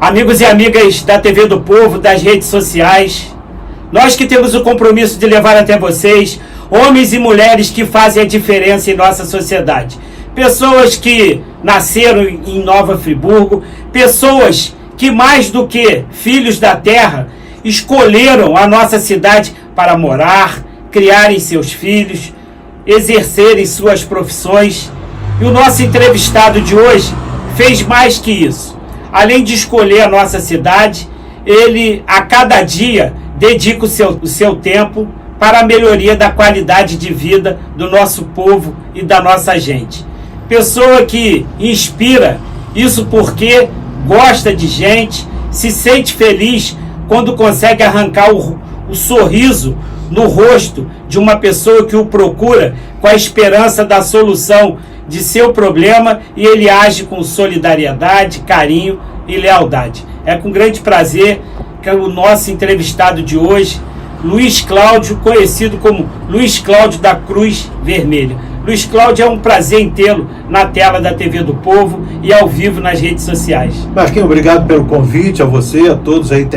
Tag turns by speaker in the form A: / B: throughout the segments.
A: Amigos e amigas da TV do Povo, das redes sociais, nós que temos o compromisso de levar até vocês homens e mulheres que fazem a diferença em nossa sociedade. Pessoas que nasceram em Nova Friburgo, pessoas que mais do que filhos da terra, escolheram a nossa cidade para morar, criarem seus filhos, exercerem suas profissões. E o nosso entrevistado de hoje fez mais que isso. Além de escolher a nossa cidade, ele a cada dia dedica o seu tempo para a melhoria da qualidade de vida do nosso povo e da nossa gente. Pessoa que inspira, isso porque gosta de gente, se sente feliz quando consegue arrancar o sorriso no rosto de uma pessoa que o procura com a esperança da solução de seu problema, e ele age com solidariedade, carinho e lealdade. É com grande prazer que o nosso entrevistado de hoje, Luiz Cláudio, conhecido como Luiz Cláudio da Cruz Vermelha. Luiz Cláudio, é um prazer em tê-lo na tela da TV do Povo e ao vivo nas redes sociais.
B: Marquinhos, obrigado pelo convite, a você, a todos aí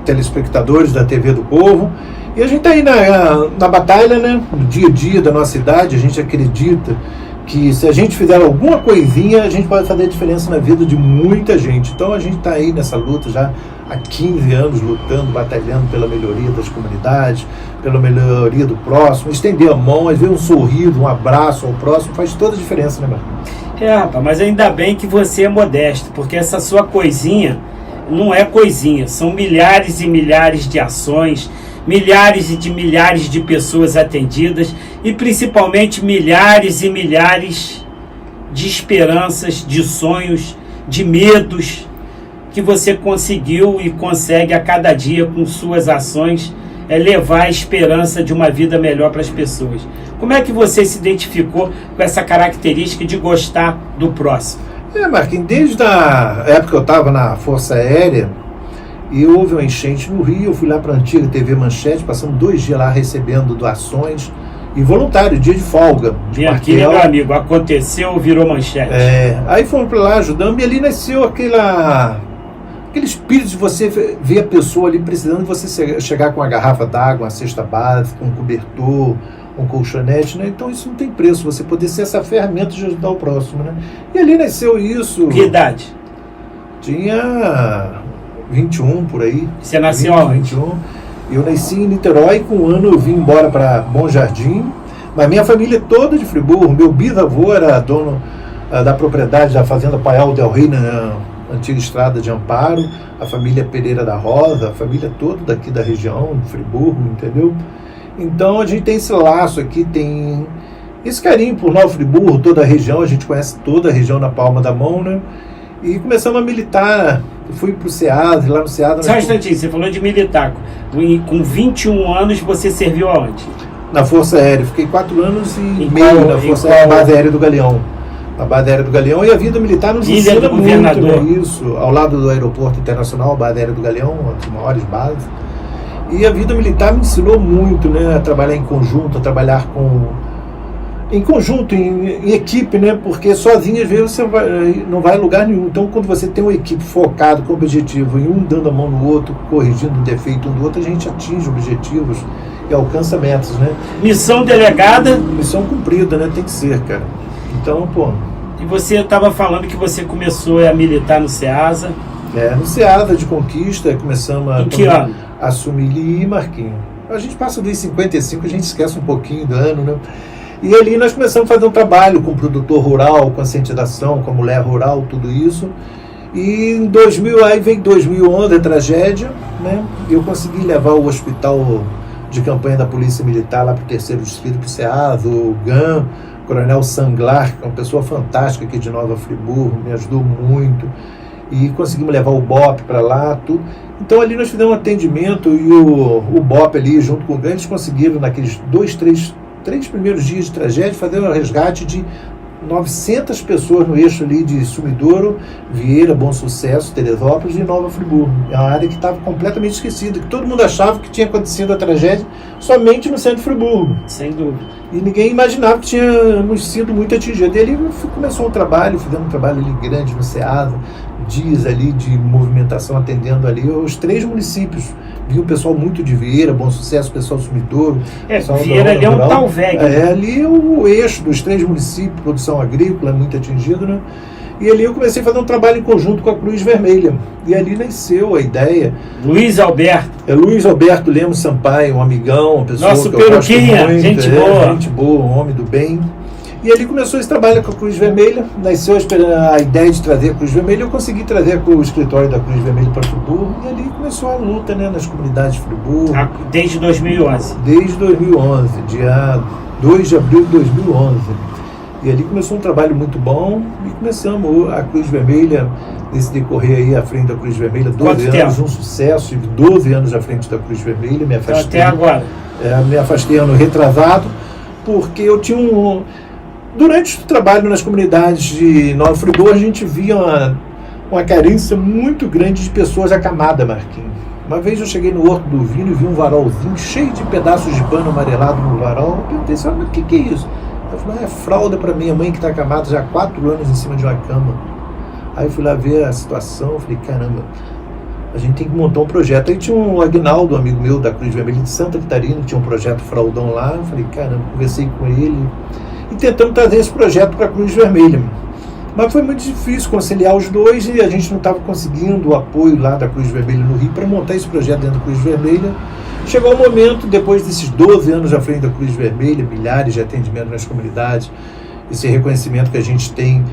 B: telespectadores da TV do Povo. E a gente está aí na batalha, né? No dia a dia da nossa cidade. A gente acredita que se a gente fizer alguma coisinha, a gente pode fazer a diferença na vida de muita gente. Então a gente está aí nessa luta já há 15 anos, lutando, batalhando pela melhoria das comunidades, pela melhoria do próximo, estender a mão, às vezes um sorriso, um abraço ao próximo, faz toda a diferença, né, Marcos?
A: Rapaz, mas ainda bem que você é modesto, porque essa sua coisinha não é coisinha, são milhares e milhares de ações, milhares e milhares de pessoas atendidas e principalmente milhares e milhares de esperanças, de sonhos, de medos que você conseguiu e consegue a cada dia com suas ações levar a esperança de uma vida melhor para as pessoas. Como é que você se identificou com essa característica de gostar do próximo?
B: Marquinhos, desde a época que eu estava na Força Aérea, e houve uma enchente no Rio, eu fui lá para a antiga TV Manchete, passamos 2 dias lá recebendo doações, e voluntário, dia de folga.
A: Vem aqui, meu amigo, aconteceu, virou manchete.
B: Aí fomos para lá, ajudamos, e ali nasceu aquele espírito de você ver a pessoa ali precisando, de você chegar com uma garrafa d'água, uma cesta básica, um cobertor, um colchonete, né? Então isso não tem preço, você poder ser essa ferramenta de ajudar o próximo, né? E ali nasceu isso.
A: Que idade?
B: Tinha 21 por aí.
A: Você nasceu aonde?
B: 21. Eu nasci em Niterói, com 1 ano eu vim embora para Bom Jardim, mas minha família toda de Friburgo. Meu bisavô era dono da propriedade da Fazenda Paial del Rey, na antiga estrada de Amparo, a família Pereira da Rosa, a família toda daqui da região, de Friburgo, entendeu? Então a gente tem esse laço aqui, tem esse carinho por Nova Friburgo, toda a região, a gente conhece toda a região na palma da mão, né? E começamos a militar, fui pro SEASA, lá no SEASA...
A: Só um instantinho, você falou de militar, com 21 anos você serviu aonde?
B: Na Força Aérea, fiquei 4 anos e meio na Força Aérea, Base Aérea do Galeão. A Base Aérea do Galeão, e a vida militar nos ensina muito, né, isso, ao lado do Aeroporto Internacional, a Base Aérea do Galeão, uma das maiores bases. E a vida militar me ensinou muito, né, a trabalhar em conjunto, a trabalhar em conjunto, em equipe, né, porque sozinho às vezes você não vai a lugar nenhum. Então quando você tem uma equipe focada com objetivo, em um dando a mão no outro, corrigindo o defeito um do outro, a gente atinge objetivos e alcança metas, né.
A: Missão delegada.
B: Missão cumprida, né, tem que ser, cara. Então, pô...
A: E você estava falando que você começou a militar no SEASA.
B: No SEASA de Conquista, começamos a...
A: Em que ano?
B: Assumir Marquinhos. A gente passa dos 55, a gente esquece um pouquinho do ano, né? E ali nós começamos a fazer um trabalho com o produtor rural, conscientização, com a mulher rural, tudo isso. E em 2000, aí veio 2011, a tragédia, né? E eu consegui levar o hospital de campanha da Polícia Militar lá para o 3º Distrito, para o SEASA, o GAM, Coronel Sanglar, que é uma pessoa fantástica aqui de Nova Friburgo, me ajudou muito, e conseguimos levar o BOP para lá, tudo. Então ali nós fizemos um atendimento, e o BOP ali, junto com o GAN, eles conseguiram naqueles 3 primeiros dias de tragédia fazer um resgate de 900 pessoas no eixo ali de Sumidouro, Vieira, Bom Sucesso, Teresópolis e Nova Friburgo. É uma área que estava completamente esquecida, que todo mundo achava que tinha acontecido a tragédia somente no centro de Friburgo.
A: Sem dúvida.
B: E ninguém imaginava que tínhamos sido muito atingidos. E ali começou um trabalho, fizemos um trabalho ali grande no SEASA, dias ali de movimentação, atendendo ali os 3 municípios. Viu o pessoal muito de Vieira, Bom Sucesso, pessoal Sumidouro.
A: Vieira ali é um tal velho.
B: Ali o eixo dos 3 municípios, produção agrícola, muito atingido, né? E ali eu comecei a fazer um trabalho em conjunto com a Cruz Vermelha. E ali nasceu a ideia.
A: Luiz Alberto.
B: Luiz Alberto Lemos Sampaio, um amigão, uma pessoa
A: nosso
B: que eu gosto muito.
A: Gente boa.
B: Gente boa, um homem do bem. E ali começou esse trabalho com a Cruz Vermelha. Nasceu a ideia de trazer a Cruz Vermelha. Eu consegui trazer o escritório da Cruz Vermelha para Friburgo. E ali começou a luta, né, nas comunidades de Friburgo.
A: Desde 2011.
B: Desde 2011, dia 2 de abril de 2011. E ali começou um trabalho muito bom e começamos a Cruz Vermelha, nesse decorrer aí à frente da Cruz Vermelha, 12 anos, um sucesso, tive 12 anos à frente da Cruz Vermelha, me afastei.
A: Até agora.
B: Me afastei ano retrasado, porque eu tinha durante o trabalho nas comunidades de Nova Friburgo, a gente via uma carência muito grande de pessoas acamadas, Marquinhos. Uma vez eu cheguei no Horto do Vinho e vi um varolzinho cheio de pedaços de pano amarelado no varol. Eu perguntei, senhora, mas o que é isso? Eu falei, é fralda para minha mãe que está acamada já há 4 anos em cima de uma cama. Aí eu fui lá ver a situação, eu falei, caramba, a gente tem que montar um projeto. Aí tinha um Agnaldo, um amigo meu da Cruz Vermelha de Santa Catarina, que tinha um projeto fraldão lá. Eu falei, caramba, conversei com ele e tentamos trazer esse projeto para a Cruz Vermelha. Mas foi muito difícil conciliar os dois e a gente não estava conseguindo o apoio lá da Cruz Vermelha no Rio para montar esse projeto dentro da Cruz Vermelha. Chegou o momento, depois desses 12 anos à frente da Cruz Vermelha, milhares de atendimentos nas comunidades, esse reconhecimento que a gente tem,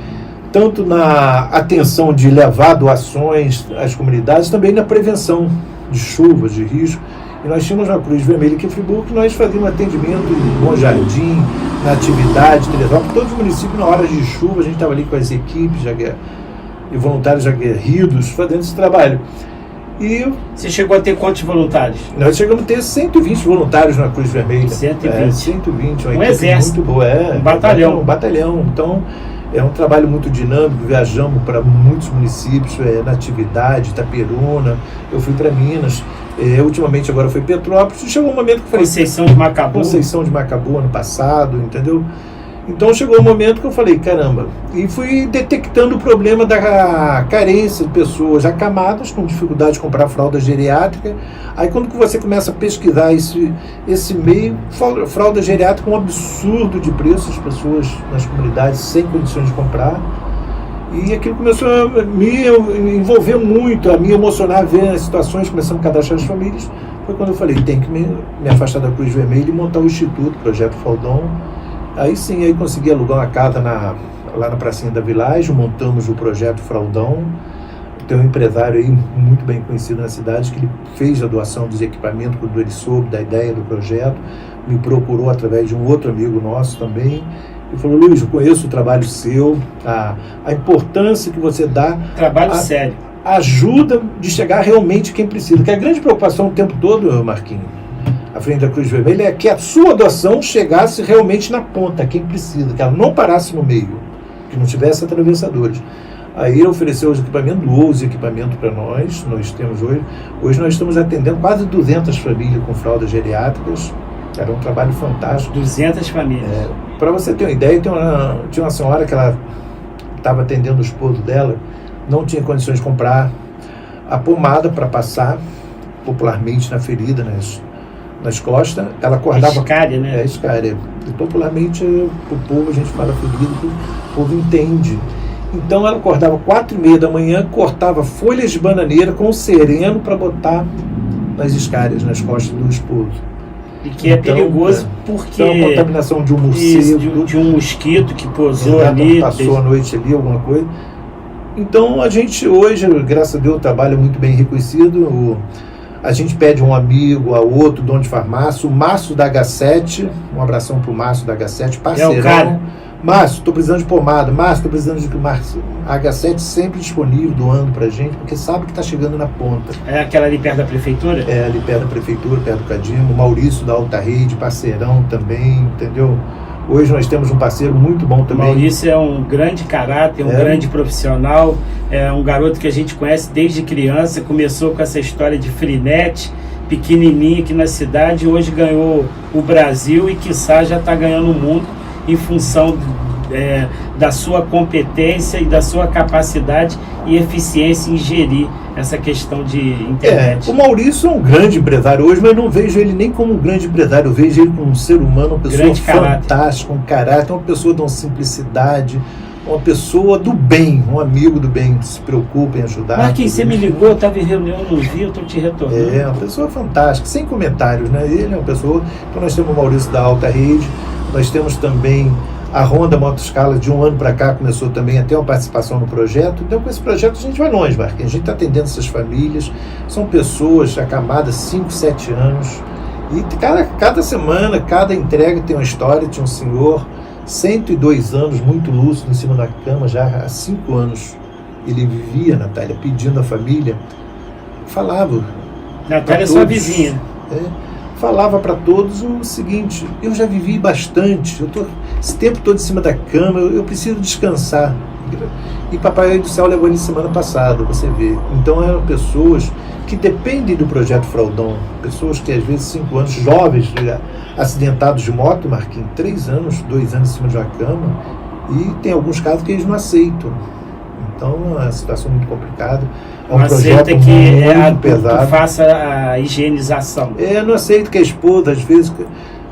B: tanto na atenção de levar doações às comunidades, também na prevenção de chuvas, de risco. E nós tínhamos na Cruz Vermelha aqui em Friburgo que nós fazíamos atendimento em Bom Jardim, na atividade, Teresópolis, todos os municípios, na hora de chuva, a gente estava ali com as equipes e voluntários aguerridos fazendo esse trabalho. E
A: você chegou a ter quantos voluntários?
B: Nós chegamos a ter 120 voluntários na Cruz Vermelha.
A: 120.
B: 120,
A: um exército.
B: Muito boa.
A: Um batalhão.
B: Um batalhão. Então, é um trabalho muito dinâmico. Viajamos para muitos municípios, na atividade, Itaperuna. Eu fui para Minas. Ultimamente, agora foi Petrópolis. Chegou um momento que eu falei...
A: Conceição de Macabu.
B: Conceição de Macabu, ano passado, entendeu? Então chegou um momento que eu falei, caramba, e fui detectando o problema da carência de pessoas acamadas, com dificuldade de comprar fralda geriátrica. Aí quando você começa a pesquisar esse meio, fralda geriátrica é um absurdo de preço, as pessoas nas comunidades sem condições de comprar. E aquilo começou a me envolver muito, a me emocionar, ver as situações, começando a cadastrar as famílias. Foi quando eu falei, tem que me afastar da Cruz Vermelha e montar o Instituto, Projeto Fraldão. Aí sim, aí consegui alugar uma casa lá na pracinha da Vilagem, montamos o Projeto Fraldão. Tem um empresário aí muito bem conhecido na cidade que ele fez a doação dos equipamentos quando ele soube da ideia do projeto, me procurou através de um outro amigo nosso também e falou, Luiz, eu conheço o trabalho seu, a importância que você dá.
A: Trabalho sério.
B: Ajuda de chegar realmente quem precisa, que a grande preocupação o tempo todo, Marquinhos, à frente da Cruz Vermelha, é que a sua doação chegasse realmente na ponta, quem precisa, que ela não parasse no meio, que não tivesse atravessadores. Aí ele ofereceu os equipamentos, doou os equipamentos para nós temos hoje nós estamos atendendo quase 200 famílias com fraldas geriátricas, era um trabalho fantástico.
A: 200 famílias.
B: Para você ter uma ideia, tinha uma senhora que ela estava atendendo o esposo dela, não tinha condições de comprar a pomada para passar popularmente na ferida, nas costas, ela acordava...
A: Escária, né?
B: Escária. E popularmente, o povo, a gente fala ferida, o povo entende. Então ela acordava 4h30 da manhã, cortava folhas de bananeira com sereno para botar nas escárias, nas costas do esposo.
A: E que é perigoso porque...
B: Então, a contaminação de um morcego...
A: De um mosquito que pousou ali.
B: Passou a noite ali, alguma coisa. Então a gente hoje, graças a Deus, trabalha muito bem reconhecido. A gente pede um amigo, a outro, dono de farmácia, o Márcio da H7, um abração pro Márcio da H7, parceirão.
A: É o cara.
B: Márcio, estou precisando de pomada. Márcio, estou precisando de... Márcio, a H7 sempre disponível, doando pra gente, porque sabe que está chegando na ponta.
A: É aquela ali perto da prefeitura?
B: Ali perto da prefeitura, perto do Cadimo. O Maurício da Alta Rede, parceirão também, entendeu? Hoje nós temos um parceiro muito bom também.
A: Maurício é um grande caráter, um grande profissional, é um garoto que a gente conhece desde criança, começou com essa história de freenet, pequenininho aqui na cidade, hoje ganhou o Brasil e quiçá já está ganhando o mundo em função da sua competência e da sua capacidade e eficiência em gerir essa questão de internet.
B: O Maurício é um grande empresário hoje, mas não vejo ele nem como um grande empresário, eu vejo ele como um ser humano, uma pessoa fantástica, um caráter, uma pessoa de uma simplicidade, uma pessoa do bem, um amigo do bem, que se preocupa em ajudar.
A: Marquinhos, você me ligou, eu estava em reunião, não vi, eu estou te retornando.
B: É, uma pessoa fantástica, sem comentários, né? Ele é uma pessoa... Então nós temos o Maurício da Alta Rede, nós temos também a Honda Motoscala, de um ano para cá, começou também a ter uma participação no projeto. Então, com esse projeto, a gente vai longe, Marquinhos. A gente está atendendo essas famílias. São pessoas acamadas 5, 7 anos. E cada semana, cada entrega tem uma história. Tinha um senhor, 102 anos, muito lúcido, em cima da cama, já há 5 anos. Ele vivia, Natália, pedindo à família. Falava.
A: Natália é sua vizinha.
B: Falava para todos o seguinte: eu já vivi bastante, eu estou esse tempo todo em cima da cama, eu preciso descansar. E Papai do Céu levou ele semana passada, você vê. Então eram pessoas que dependem do projeto Fraldão, pessoas que às vezes 5 anos, jovens, acidentados de moto, Marquinhos, 3 anos, 2 anos em cima de uma cama, e tem alguns casos que eles não aceitam. Então é uma situação muito complicada. É um projeto
A: que
B: muito pesado.
A: Faça a higienização.
B: Não aceito que a esposa, às vezes,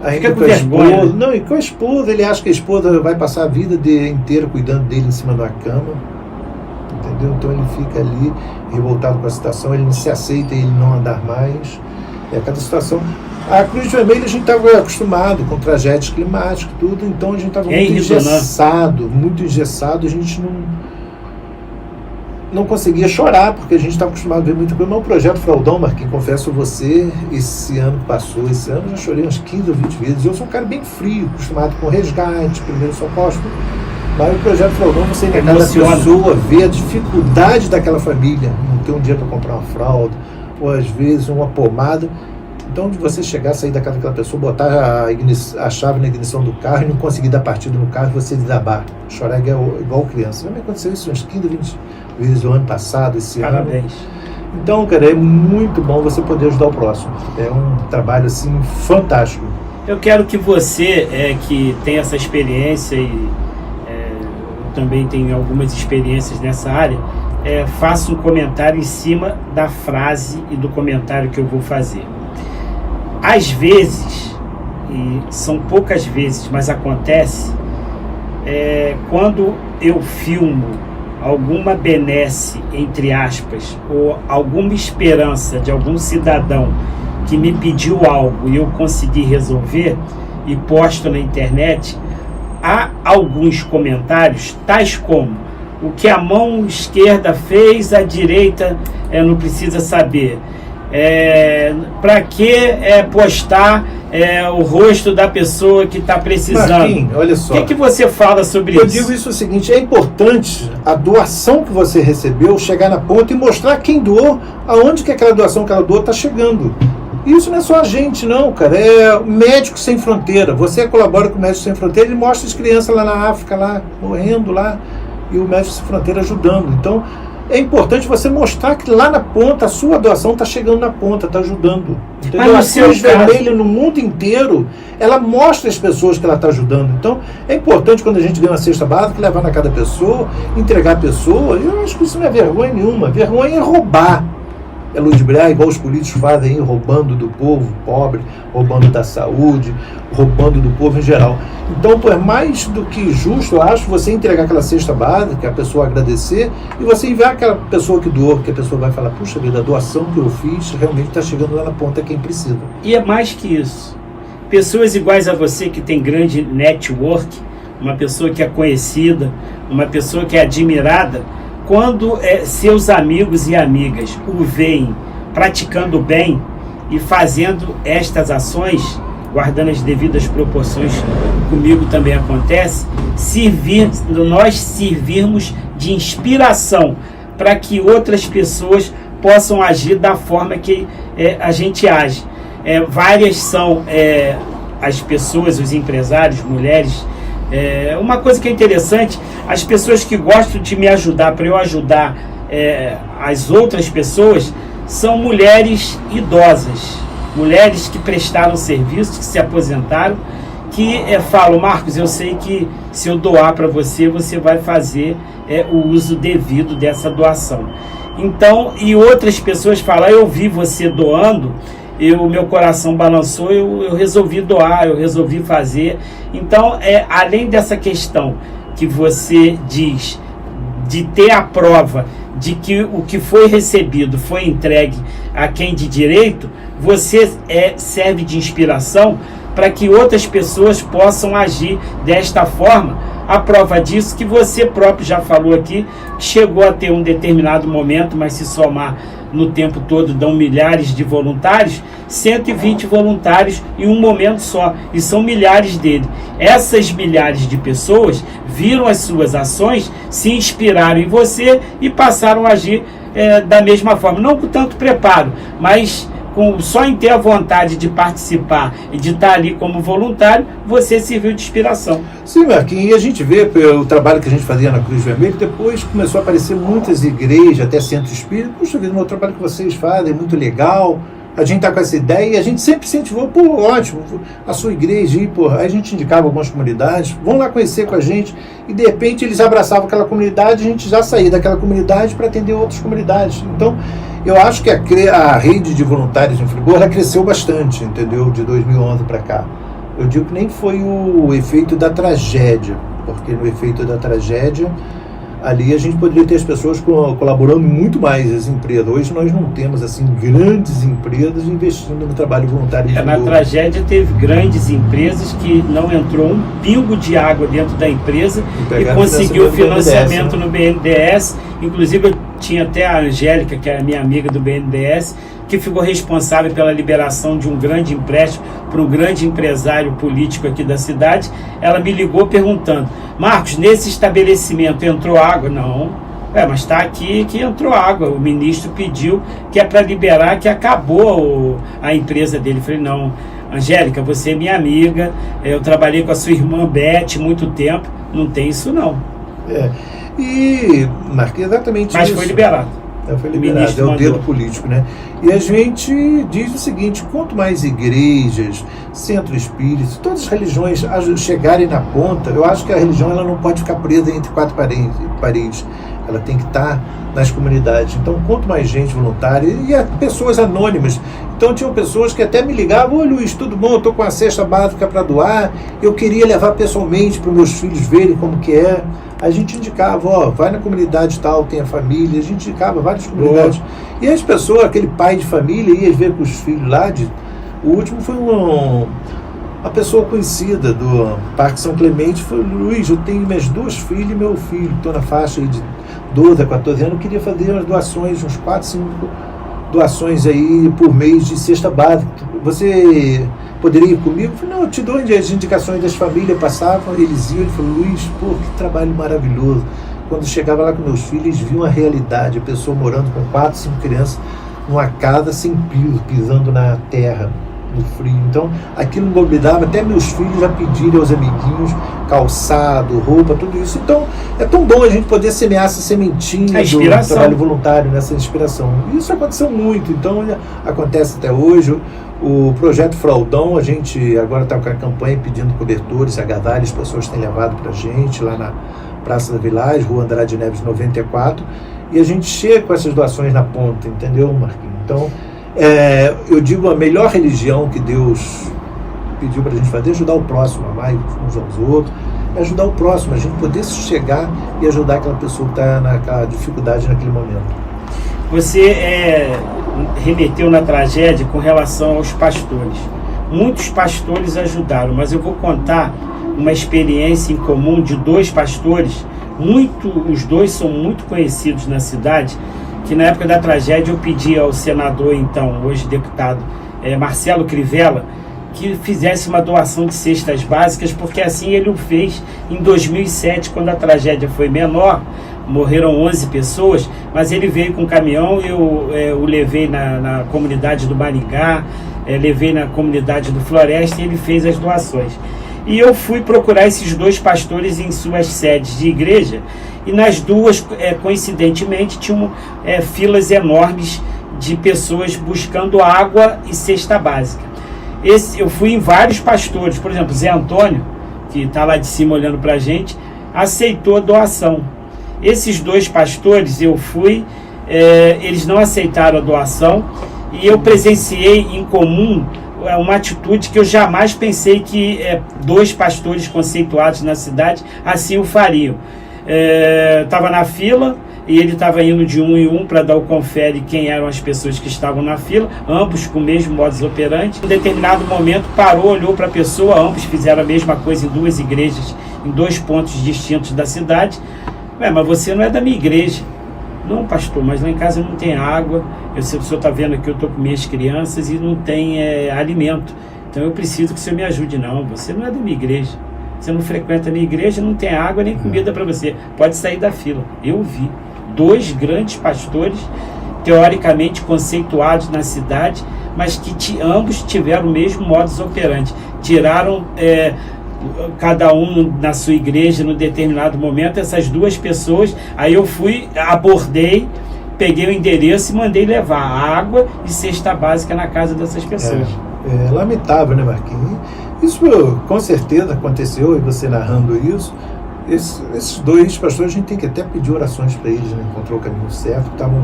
A: fica com vergonha.
B: Não, e com a esposa, ele acha que a esposa vai passar a vida inteira cuidando dele em cima de uma cama. Entendeu? Então ele fica ali revoltado com a situação, ele não se aceita, ele não andar mais. Cada situação. A Cruz Vermelha a gente estava acostumado com tragédias climáticas, tudo, então a gente estava muito engessado, a gente não conseguia chorar, porque a gente está acostumado a ver muita coisa. Mas o projeto Fraldão, Marquinhos, confesso a você, esse ano que passou, esse ano eu já chorei umas 15 ou 20 vezes. Eu sou um cara bem frio, acostumado com resgate, primeiro socorro. Mas o projeto Fraldão, você ainda cada pessoa vê a dificuldade daquela família, não ter um dia para comprar uma fralda, ou às vezes uma pomada. Então, de você chegar, sair da casa daquela pessoa, botar a chave na ignição do carro e não conseguir dar partida no carro, você desabar, chorar igual criança. Não me aconteceu isso umas 15, 20 vezes o ano passado, esse ano.
A: Parabéns.
B: Então, cara, é muito bom você poder ajudar o próximo. É um trabalho, assim, fantástico.
A: Eu quero que você, que tem essa experiência e eu também tenho algumas experiências nessa área, faça um comentário em cima da frase e do comentário que eu vou fazer. Às vezes, e são poucas vezes, mas acontece, quando eu filmo alguma benesse, entre aspas, ou alguma esperança de algum cidadão que me pediu algo e eu consegui resolver e posto na internet, há alguns comentários, tais como: o que a mão esquerda fez, a direita não precisa saber. Para que postar o rosto da pessoa que está precisando?
B: Marquinhos, olha só.
A: O que você fala sobre isso?
B: Eu digo isso o seguinte: é importante a doação que você recebeu chegar na ponta e mostrar quem doou, aonde que aquela doação que ela doou está chegando. Isso não é só a gente, não, cara. É Médicos Sem Fronteira. Você colabora com o Médicos Sem Fronteira, ele mostra as crianças lá na África, lá morrendo lá, e o Médicos Sem Fronteira ajudando. Então, é importante você mostrar que lá na ponta, a sua doação está chegando na ponta, está ajudando. Entendeu? A Cruz Vermelha no mundo inteiro, ela mostra as pessoas que ela está ajudando. Então, é importante quando a gente ganha uma cesta básica, levar na cada pessoa, entregar a pessoa. Eu acho que isso não é vergonha nenhuma. Vergonha é roubar. É ludibriar, igual os políticos fazem, roubando do povo pobre, roubando da saúde, roubando do povo em geral. Então, é mais do que justo, eu acho, você entregar aquela cesta básica, a pessoa agradecer, e você enviar aquela pessoa que doou, que a pessoa vai falar: puxa vida, a doação que eu fiz realmente está chegando lá na ponta quem precisa.
A: E é mais que isso. Pessoas iguais a você, que tem grande network, uma pessoa que é conhecida, uma pessoa que é admirada, quando seus amigos e amigas o veem praticando bem e fazendo estas ações, guardando as devidas proporções, comigo também acontece, nós servirmos de inspiração para que outras pessoas possam agir da forma que a gente age. Várias são as pessoas, os empresários, mulheres. Uma coisa que é interessante, as pessoas que gostam de me ajudar, para eu ajudar as outras pessoas, são mulheres idosas, mulheres que prestaram serviço, que se aposentaram, que falam: Marcos, eu sei que se eu doar para você, você vai fazer o uso devido dessa doação. Então, e outras pessoas falam: eu vi você doando, meu coração balançou, eu resolvi doar, eu resolvi fazer. Então, além dessa questão que você diz, de ter a prova de que o que foi recebido foi entregue a quem de direito, você serve de inspiração para que outras pessoas possam agir desta forma. A prova disso que você próprio já falou aqui, que chegou a ter um determinado momento, mas se somar no tempo todo dão milhares de voluntários, 120 voluntários em um momento só, e são milhares dele. Essas milhares de pessoas viram as suas ações, se inspiraram em você e passaram a agir da mesma forma, não com tanto preparo, mas só em ter a vontade de participar e de estar ali como voluntário, você serviu de inspiração.
B: Sim, Marquinhos, e a gente vê pelo trabalho que a gente fazia na Cruz Vermelha, depois começou a aparecer muitas igrejas, até centros espíritas. Puxa vida, o trabalho que vocês fazem é muito legal, a gente está com essa ideia, e a gente sempre incentivou: pô, ótimo, a sua igreja, aí a gente indicava algumas comunidades, vão lá conhecer com a gente, e de repente eles abraçavam aquela comunidade, a gente já saía daquela comunidade para atender outras comunidades. Então, eu acho que a rede de voluntários em Friburgo, ela cresceu bastante, entendeu? De 2011 para cá. Eu digo que nem foi o efeito da tragédia, porque no efeito da tragédia, ali a gente poderia ter as pessoas colaborando muito mais, as empresas. Hoje nós não temos assim grandes empresas investindo no trabalho voluntário.
A: Na tragédia teve grandes empresas que não entrou um pingo de água dentro da empresa e conseguiu financiamento no BNDES. Inclusive eu tinha até a Angélica, que era minha amiga do BNDES, que ficou responsável pela liberação de um grande empréstimo para um grande empresário político aqui da cidade. Ela me ligou perguntando: Marcos, nesse estabelecimento entrou água? Não. Mas está aqui que entrou água. O ministro pediu, que é para liberar, que acabou a empresa dele. Eu falei: não, Angélica, você é minha amiga, eu trabalhei com a sua irmã Beth muito tempo, não tem isso não.
B: E, Marquinhos, exatamente
A: mas
B: isso.
A: Foi liberado.
B: Foi liberado, o dedo político, né? E a gente diz o seguinte: quanto mais igrejas, centro espírita, todas as religiões chegarem na ponta, eu acho que a religião ela não pode ficar presa entre quatro paredes. Ela tem que estar nas comunidades. Então, quanto mais gente voluntária, e pessoas anônimas. Então, tinham pessoas que até me ligavam: oi, Luiz, tudo bom? Eu estou com a cesta básica para doar, eu queria levar pessoalmente para os meus filhos verem como que é. A gente indicava: vai na comunidade tal, tem a família. A gente indicava várias comunidades. E as pessoas, aquele pai de família, ia ver com os filhos lá. O último foi uma pessoa conhecida do Parque São Clemente. Foi: Luiz, eu tenho minhas duas filhas e meu filho, estou na faixa aí de 12 a 14 anos, eu queria fazer umas doações, uns 4, 5 doações aí por mês de cesta básica. Você poderia ir comigo? Eu falei: não, eu te dou as indicações das famílias, passavam, eles iam. Ele falou: Luiz, pô, que trabalho maravilhoso. Quando chegava lá com meus filhos, eles viam a realidade, a pessoa morando com 4, 5 crianças numa casa sem piso, pisando na terra, no frio. Então, aquilo mobilizava até meus filhos a pedirem aos amiguinhos calçado, roupa, tudo isso. Então, é tão bom a gente poder semear essa sementinha do trabalho voluntário, nessa inspiração. E isso aconteceu muito, então acontece até hoje. O projeto Fraldão, a gente agora está com a campanha pedindo cobertores, agasalhos, as pessoas têm levado para a gente lá na Praça da Village, Rua Andrade Neves 94, e a gente chega com essas doações na ponta, entendeu, Marquinhos? Então, eu digo, a melhor religião que Deus pediu para a gente fazer é ajudar o próximo, amar uns aos outros, é ajudar o próximo, a gente poder chegar e ajudar aquela pessoa que está naquela dificuldade naquele momento.
A: Você remeteu na tragédia com relação aos pastores. Muitos pastores ajudaram, mas eu vou contar uma experiência em comum de 2 pastores, os dois são muito conhecidos na cidade, que na época da tragédia eu pedi ao senador, então, hoje deputado, Marcelo Crivella, que fizesse uma doação de cestas básicas, porque assim ele o fez em 2007, quando a tragédia foi menor, morreram 11 pessoas, mas ele veio com um caminhão, eu o levei na comunidade do Maringá, levei na comunidade do Floresta e ele fez as doações. E eu fui procurar esses 2 pastores em suas sedes de igreja, e nas duas, coincidentemente, tinham filas enormes de pessoas buscando água e cesta básica. Eu fui em vários pastores, por exemplo, Zé Antônio, que está lá de cima olhando para a gente, aceitou a doação. Esses 2 pastores, eu fui, eles não aceitaram a doação, e eu presenciei em comum uma atitude que eu jamais pensei que 2 pastores conceituados na cidade assim o fariam. Estava na fila e ele estava indo de um em um para dar o confere quem eram as pessoas que estavam na fila, ambos com o mesmo modus operandi. Em determinado momento parou, olhou para a pessoa, ambos fizeram a mesma coisa em 2 igrejas, em 2 pontos distintos da cidade. Mas você não é da minha igreja. Não, pastor, mas lá em casa não tem água, o senhor está vendo que eu estou com minhas crianças e não tem alimento, então eu preciso que o senhor me ajude. Não, você não é da minha igreja, você não frequenta a minha igreja, não tem água nem comida para você, pode sair da fila. Eu vi 2 grandes pastores, teoricamente conceituados na cidade, mas que ambos tiveram o mesmo modus operandi, tiraram cada um na sua igreja no determinado momento, essas 2 pessoas. Aí eu fui, abordei, peguei o endereço e mandei levar água e cesta básica na casa dessas pessoas.
B: É lamentável, né, Marquinhos? Isso com certeza aconteceu, e você narrando isso, esses 2 pastores, a gente tem que até pedir orações para eles, né? Encontrou o caminho certo, estavam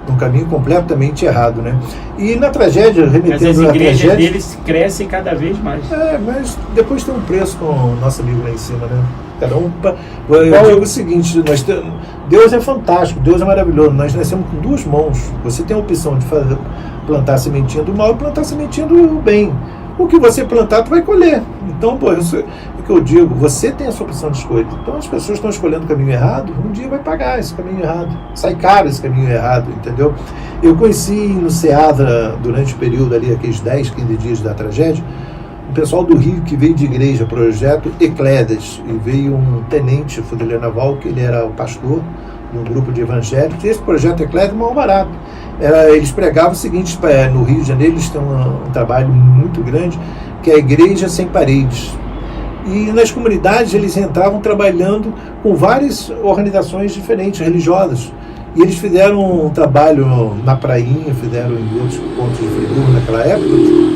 B: num caminho completamente errado, né? E na tragédia, remetendo
A: as igrejas deles crescem cada vez mais.
B: Mas depois tem um preço com o nosso amigo lá em cima, né? Cada um. Eu digo o seguinte: Deus é fantástico, Deus é maravilhoso. Nós nascemos com 2 mãos. Você tem a opção de plantar a sementinha do mal e plantar a sementinha do bem. O que você plantar, tu vai colher. Então, isso é o que eu digo, você tem a sua opção de escolha. Então, as pessoas estão escolhendo o caminho errado, um dia vai pagar esse caminho errado. Sai caro esse caminho errado, entendeu? Eu conheci no Ceadra, durante o período ali, aqueles 10, 15 dias da tragédia, um pessoal do Rio que veio de igreja, projeto Eclédas, e veio um tenente fuzileiro naval, que ele era o pastor de um grupo de evangélicos, e esse projeto Eclédas é mal barato. Eles pregavam o seguinte: no Rio de Janeiro eles têm um trabalho muito grande, que é a Igreja Sem Paredes. E nas comunidades eles entravam trabalhando com várias organizações diferentes, religiosas. E eles fizeram um trabalho na prainha, fizeram em outros pontos de Friburgo naquela época,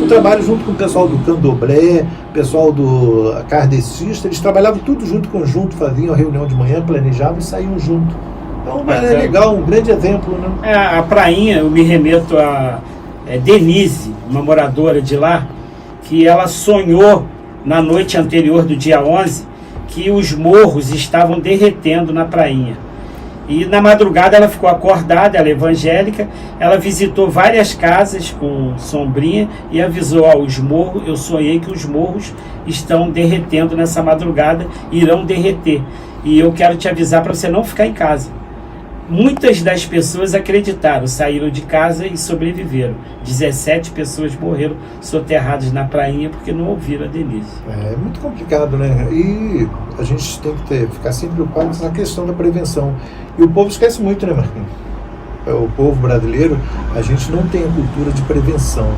B: um trabalho junto com o pessoal do Candomblé, pessoal do kardecista. Eles trabalhavam tudo junto, conjunto, faziam a reunião de manhã, planejavam e saíam junto. Então é legal, um grande exemplo, né?
A: A prainha, eu me remeto a Denise, uma moradora de lá, que ela sonhou na noite anterior do dia 11 que os morros estavam derretendo na prainha. E na madrugada ela ficou acordada, ela é evangélica, ela visitou várias casas com sombrinha e avisou: os morros, eu sonhei que os morros estão derretendo nessa madrugada, irão derreter. E eu quero te avisar para você não ficar em casa. Muitas das pessoas acreditaram, saíram de casa e sobreviveram. 17 pessoas morreram soterradas na prainha porque não ouviram a Denise.
B: É muito complicado, né? E a gente tem que ficar sempre preocupado na questão da prevenção. E o povo esquece muito, né, Marquinhos? O povo brasileiro, a gente não tem a cultura de prevenção.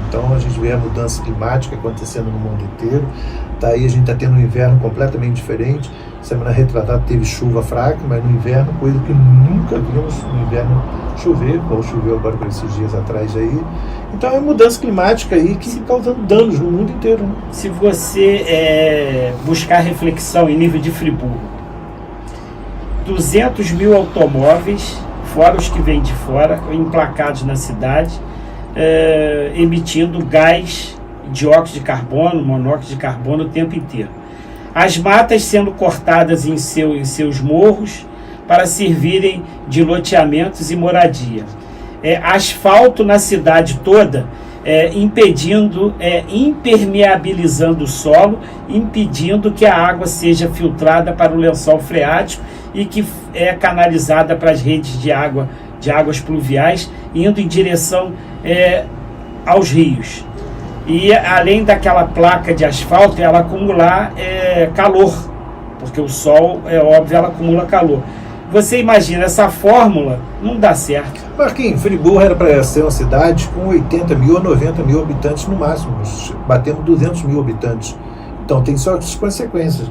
B: Então a gente vê a mudança climática acontecendo no mundo inteiro. Daí a gente está tendo um inverno completamente diferente. Semana retratada teve chuva fraca, mas no inverno, coisa que nunca vimos no inverno chover, como choveu agora por esses dias atrás aí. Então é mudança climática aí que está causando danos no mundo inteiro, né?
A: Se você buscar reflexão em nível de Friburgo, 200 mil automóveis, fora os que vêm de fora, emplacados na cidade, emitindo gás, dióxido de carbono, monóxido de carbono o tempo inteiro. As matas sendo cortadas em seus morros para servirem de loteamentos e moradia. Asfalto na cidade toda, impermeabilizando o solo, impedindo que a água seja filtrada para o lençol freático e que é canalizada para as redes de águas pluviais, indo em direção aos rios. E além daquela placa de asfalto, ela acumular calor, porque o sol, é óbvio, ela acumula calor. Você imagina, essa fórmula não dá certo.
B: Marquinhos, Friburgo era para ser uma cidade com 80 mil a 90 mil habitantes no máximo. Batemos 200 mil habitantes. Então tem suas consequências.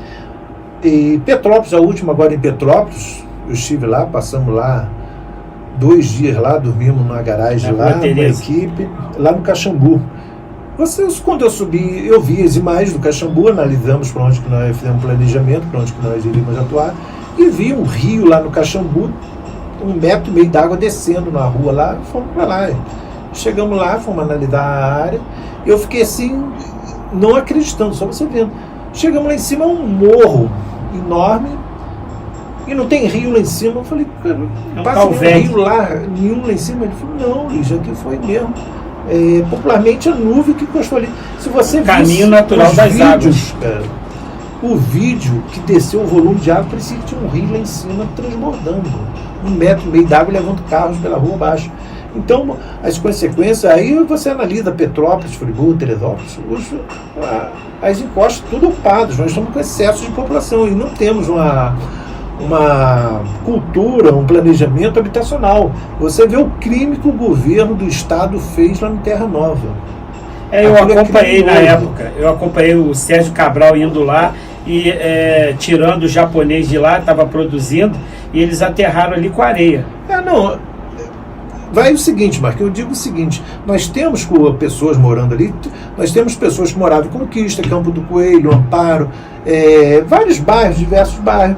B: E Petrópolis, a última agora em Petrópolis, eu estive lá, passamos lá 2 dias lá, dormimos numa garagem lá, uma equipe, lá no Caxambu. Quando eu subi, eu vi as imagens do Caxambu, analisamos para onde que nós fizemos um planejamento, para onde que nós iríamos atuar, e vi um rio lá no Caxambu, 1,5 metro d'água descendo na rua lá, fomos para lá. Chegamos lá, fomos analisar a área, eu fiquei assim, não acreditando, só você vendo. Chegamos lá em cima, um morro enorme, e não tem rio lá em cima. Eu falei, cara, não passa nenhum rio lá, nenhum lá em cima. Ele falou, não, Luiz, aqui foi mesmo. Popularmente a nuvem que encostou ali. Se você
A: o caminho natural das águas.
B: Cara, o vídeo que desceu o volume de água, parecia que tinha um rio lá em cima transbordando. 1,5 metro d'água levando carros pela rua abaixo. Então, as consequências, aí você analisa Petrópolis, Friburgo, Teresópolis, as encostas tudo ocupadas. Nós estamos com excesso de população e não temos uma cultura, um planejamento habitacional. Você vê o crime que o governo do estado fez lá no Terra Nova.
A: Eu acompanhei na época, eu acompanhei o Sérgio Cabral indo lá e tirando o japonês de lá, estava produzindo, e eles aterraram ali com areia.
B: Vai o seguinte, Marquinhos, eu digo o seguinte, nós temos pessoas morando ali, nós temos pessoas que moravam em Conquista, Campo do Coelho, Amparo, vários bairros, diversos bairros,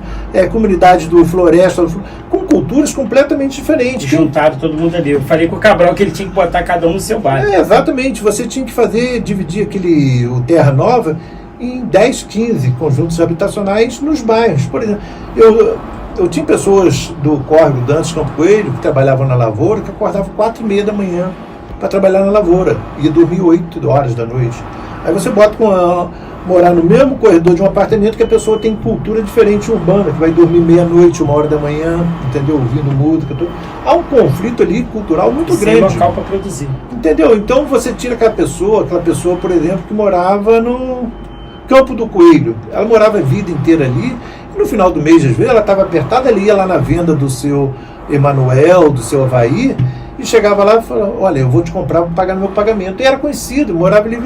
B: comunidade do Floresta, com culturas completamente diferentes.
A: Juntaram todo mundo ali. Eu falei com o Cabral que ele tinha que botar cada um no seu bairro.
B: Exatamente, você tinha que dividir o Terra Nova em 10, 15 conjuntos habitacionais nos bairros. Por exemplo, eu tinha pessoas do Córrego Dantas Campo Coelho que trabalhavam na lavoura, que acordavam 4h30 da manhã para trabalhar na lavoura, ia dormir 8 horas da noite. Aí você bota morar no mesmo corredor de um apartamento que a pessoa tem cultura diferente urbana, que vai dormir meia-noite, 1h da manhã, entendeu? Ouvindo música, tudo. Há um conflito ali cultural muito grande.
A: Sem local para produzir.
B: Entendeu? Então você tira aquela pessoa, por exemplo, que morava no Campo do Coelho. Ela morava a vida inteira ali. No final do mês, às vezes, ela estava apertada, ela ia lá na venda do seu Emanuel, do seu Havaí, e chegava lá e falava, olha, eu vou te comprar para pagar no meu pagamento. E era conhecido, morava ali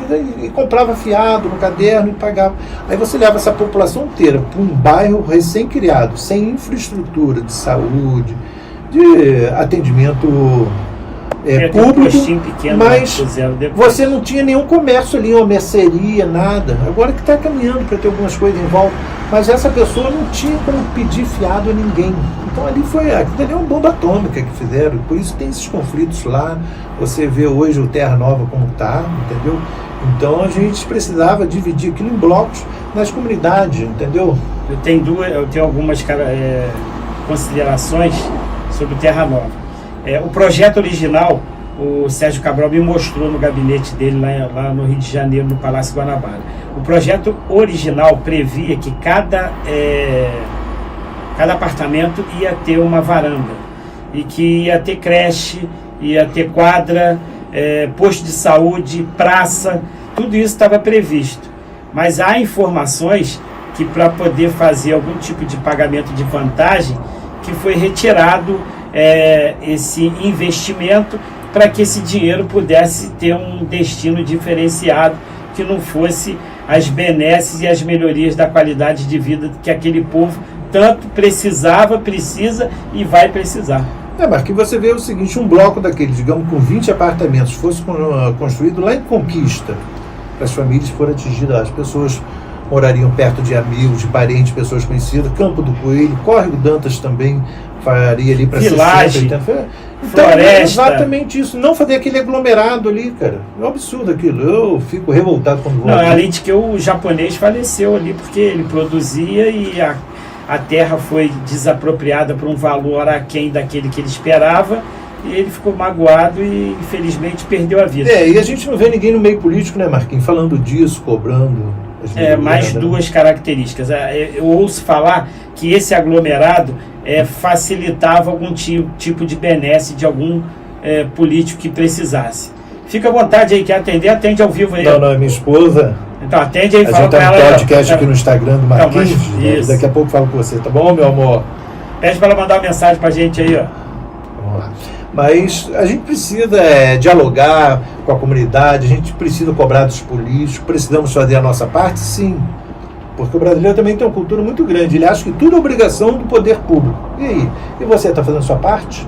B: e comprava fiado no caderno e pagava. Aí você leva essa população inteira para um bairro recém-criado, sem infraestrutura de saúde, de atendimento público,
A: pequeno,
B: mas você não tinha nenhum comércio ali, uma mercearia, nada. Agora que está caminhando para ter algumas coisas em volta, mas essa pessoa não tinha como pedir fiado a ninguém. Então ali é uma bomba atômica que fizeram, por isso tem esses conflitos lá. Você vê hoje o Terra Nova como está, entendeu? Então a gente precisava dividir aquilo em blocos nas comunidades, entendeu?
A: Eu tenho algumas considerações sobre o Terra Nova. O projeto original, o Sérgio Cabral me mostrou no gabinete dele lá no Rio de Janeiro, no Palácio Guanabara. O projeto original previa que cada apartamento ia ter uma varanda e que ia ter creche, ia ter quadra, posto de saúde, praça, tudo isso estava previsto. Mas há informações que para poder fazer algum tipo de pagamento de vantagem, que foi retirado esse investimento para que esse dinheiro pudesse ter um destino diferenciado, que não fosse as benesses e as melhorias da qualidade de vida que aquele povo tanto precisa e vai precisar.
B: Marquinhos, você vê o seguinte, um bloco daqueles, digamos, com 20 apartamentos, fosse construído lá em Conquista, para as famílias foram atingidas, as pessoas morariam perto de amigos, de parentes, pessoas conhecidas, Campo do Coelho, Córrego Dantas também faria ali para 60, 80. Então,
A: Floresta.
B: É exatamente isso, não fazer aquele aglomerado ali, cara. É um absurdo aquilo, eu fico revoltado quando vou.
A: Não, além de que o japonês faleceu ali, porque ele produzia e a terra foi desapropriada por um valor aquém daquele que ele esperava, e ele ficou magoado e infelizmente perdeu a vida.
B: E a gente não vê ninguém no meio político, né, Marquinhos, falando disso, cobrando.
A: Mais duas características. Eu ouço falar que esse aglomerado facilitava algum tipo de benesse de algum político que precisasse. Fica à vontade aí, quer atender, atende ao vivo aí.
B: Não, é minha esposa.
A: Então atende aí,
B: fala com ela. A gente tem um podcast aqui no Instagram do Marquinhos,
A: então,
B: daqui a pouco falo com você, tá bom, meu amor?
A: Pede para ela mandar uma mensagem para a gente aí, ó.
B: Vamos lá. Mas a gente precisa dialogar com a comunidade, a gente precisa cobrar dos políticos, precisamos fazer a nossa parte, sim. Porque o brasileiro também tem uma cultura muito grande. Ele acha que tudo é obrigação do poder público. E aí? E você está fazendo a sua parte?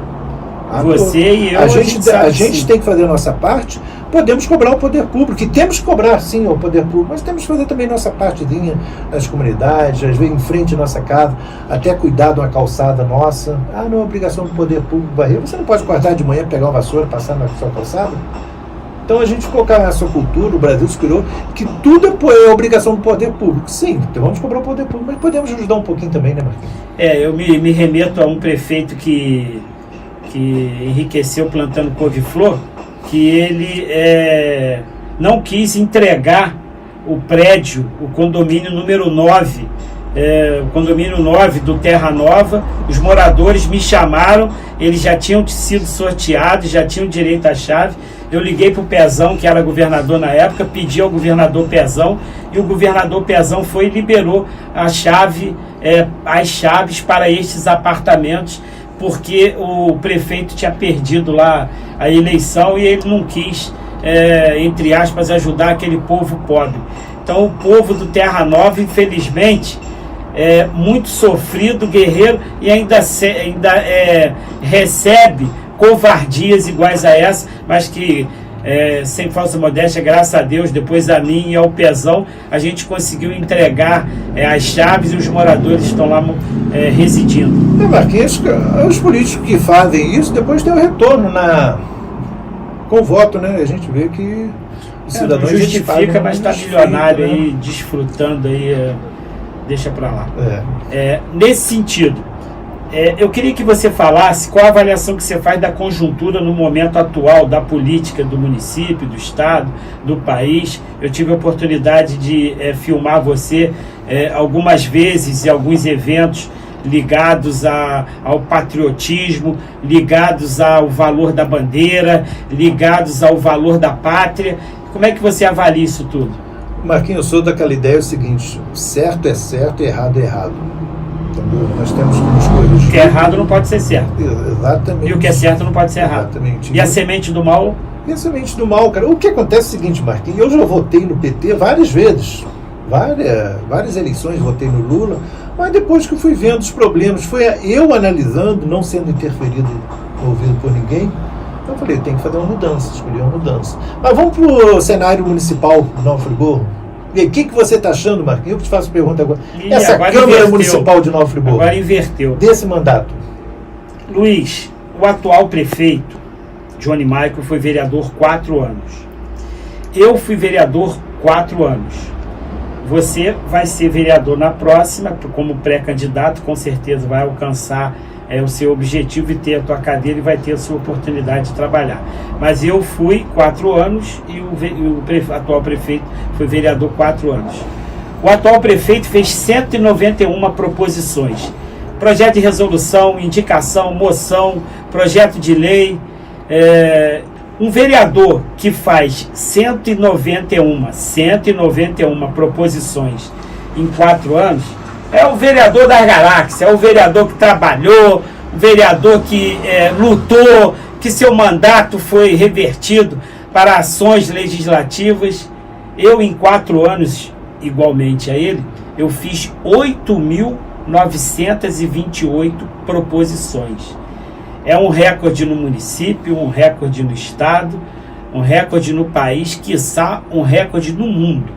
A: Você e eu,
B: a gente tem que fazer a nossa parte. Podemos cobrar o poder público, e temos que cobrar sim o poder público, mas temos que fazer também nossa partezinha nas comunidades, às vezes em frente à nossa casa, até cuidar de uma calçada nossa. Não é obrigação do poder público varrer. Você não pode acordar de manhã, pegar uma vassoura, passar na sua calçada? Então a gente colocar na sua cultura, o Brasil se criou, que tudo é obrigação do poder público. Sim, então vamos cobrar o poder público, mas podemos ajudar um pouquinho também, né, Marquinhos?
A: Eu me remeto a um prefeito que enriqueceu plantando couve-flor, que ele não quis entregar o prédio, o condomínio número 9, o condomínio 9 do Terra Nova. Os moradores me chamaram, eles já tinham sido sorteados, já tinham direito à chave. Eu liguei para o Pezão, que era governador na época, pedi ao governador Pezão, e o governador Pezão foi e liberou as chaves para estes apartamentos, porque o prefeito tinha perdido lá a eleição e ele não quis, entre aspas, ajudar aquele povo pobre. Então o povo do Terra Nova, infelizmente, é muito sofrido, guerreiro, e ainda recebe covardias iguais a essa, mas que, sem falsa modéstia, graças a Deus, depois a mim e ao Pezão, a gente conseguiu entregar as chaves, e os moradores estão lá residindo.
B: Marquinhos, os políticos que fazem isso depois tem o retorno com o voto, né? A gente vê que o cidadão
A: não justifica, mas está milionário, né? Aí, desfrutando aí, deixa para lá. Nesse sentido, eu queria que você falasse qual a avaliação que você faz da conjuntura no momento atual da política do município, do estado, do país. Eu tive a oportunidade de filmar você algumas vezes em alguns eventos ligados ao patriotismo, ligados ao valor da bandeira, ligados ao valor da pátria. Como é que você avalia isso tudo?
B: Marquinhos, eu sou daquela ideia o seguinte: certo é certo e errado é errado. Entendeu? Nós temos que escolher.
A: O que é errado não pode ser certo.
B: Exatamente.
A: E o que é certo não pode ser errado.
B: Exatamente.
A: E a semente do mal?
B: E a semente do mal, cara. O que acontece é o seguinte, Marquinhos: eu já votei no PT várias vezes. Várias eleições votei no Lula, mas depois que eu fui vendo os problemas, foi eu analisando, não sendo interferido, ouvido por ninguém, eu falei, tem que fazer uma mudança, escolher uma mudança. Mas vamos para o cenário municipal de Nova Friburgo. E aí, o que você está achando, Marquinhos? Eu que te faço a pergunta agora. Essa agora Câmara inverteu. Municipal de Nova Friburgo.
A: Agora inverteu.
B: Desse mandato.
A: Luiz, o atual prefeito, Johnny Michael, foi vereador 4 anos. Eu fui vereador 4 anos. Você vai ser vereador na próxima, como pré-candidato, com certeza vai alcançar o seu objetivo e ter a tua cadeira e vai ter a sua oportunidade de trabalhar. Mas eu fui 4 anos e o atual prefeito foi vereador 4 anos. O atual prefeito fez 191 proposições. Projeto de resolução, indicação, moção, projeto de lei. Um vereador que faz 191 proposições em 4 anos é o vereador da galáxia, é o vereador que trabalhou, o vereador que lutou, que seu mandato foi revertido para ações legislativas. Eu, em 4 anos, igualmente a ele, eu fiz 8.928 proposições. É um recorde no município, um recorde no estado, um recorde no país, quiçá um recorde no mundo.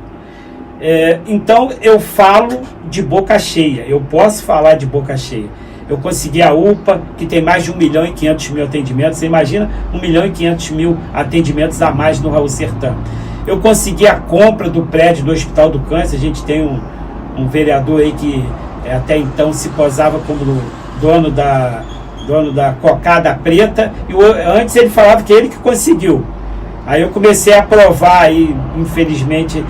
A: Então eu falo de boca cheia, eu posso falar de boca cheia. Eu consegui a UPA, que tem mais de 1.500.000 atendimentos. Você imagina 1.500.000 atendimentos a mais no Raul Sertã. Eu consegui a compra do prédio do Hospital do Câncer. A gente tem um vereador aí que até então se posava como dono da cocada preta, e antes ele falava que ele que conseguiu. Aí eu comecei a aprovar, e infelizmente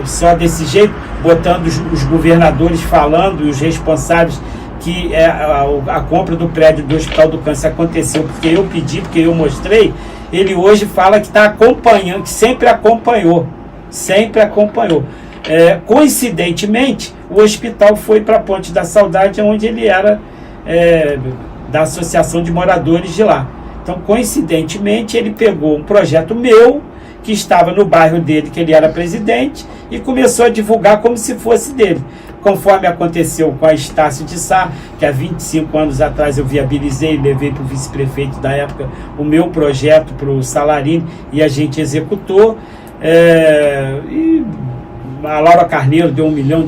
A: só desse jeito, botando os governadores falando, e os responsáveis, que a compra do prédio do Hospital do Câncer aconteceu porque eu pedi, porque eu mostrei. Ele hoje fala que está acompanhando, que sempre acompanhou. Coincidentemente, o hospital foi para a Ponte da Saudade, onde ele era da Associação de Moradores de lá. Então, coincidentemente, ele pegou um projeto meu, que estava no bairro dele, que ele era presidente, e começou a divulgar como se fosse dele. Conforme aconteceu com a Estácio de Sá, que há 25 anos atrás eu viabilizei e levei para o vice-prefeito da época o meu projeto para o Salarini, e a gente executou. E a Laura Carneiro deu R$1 milhão.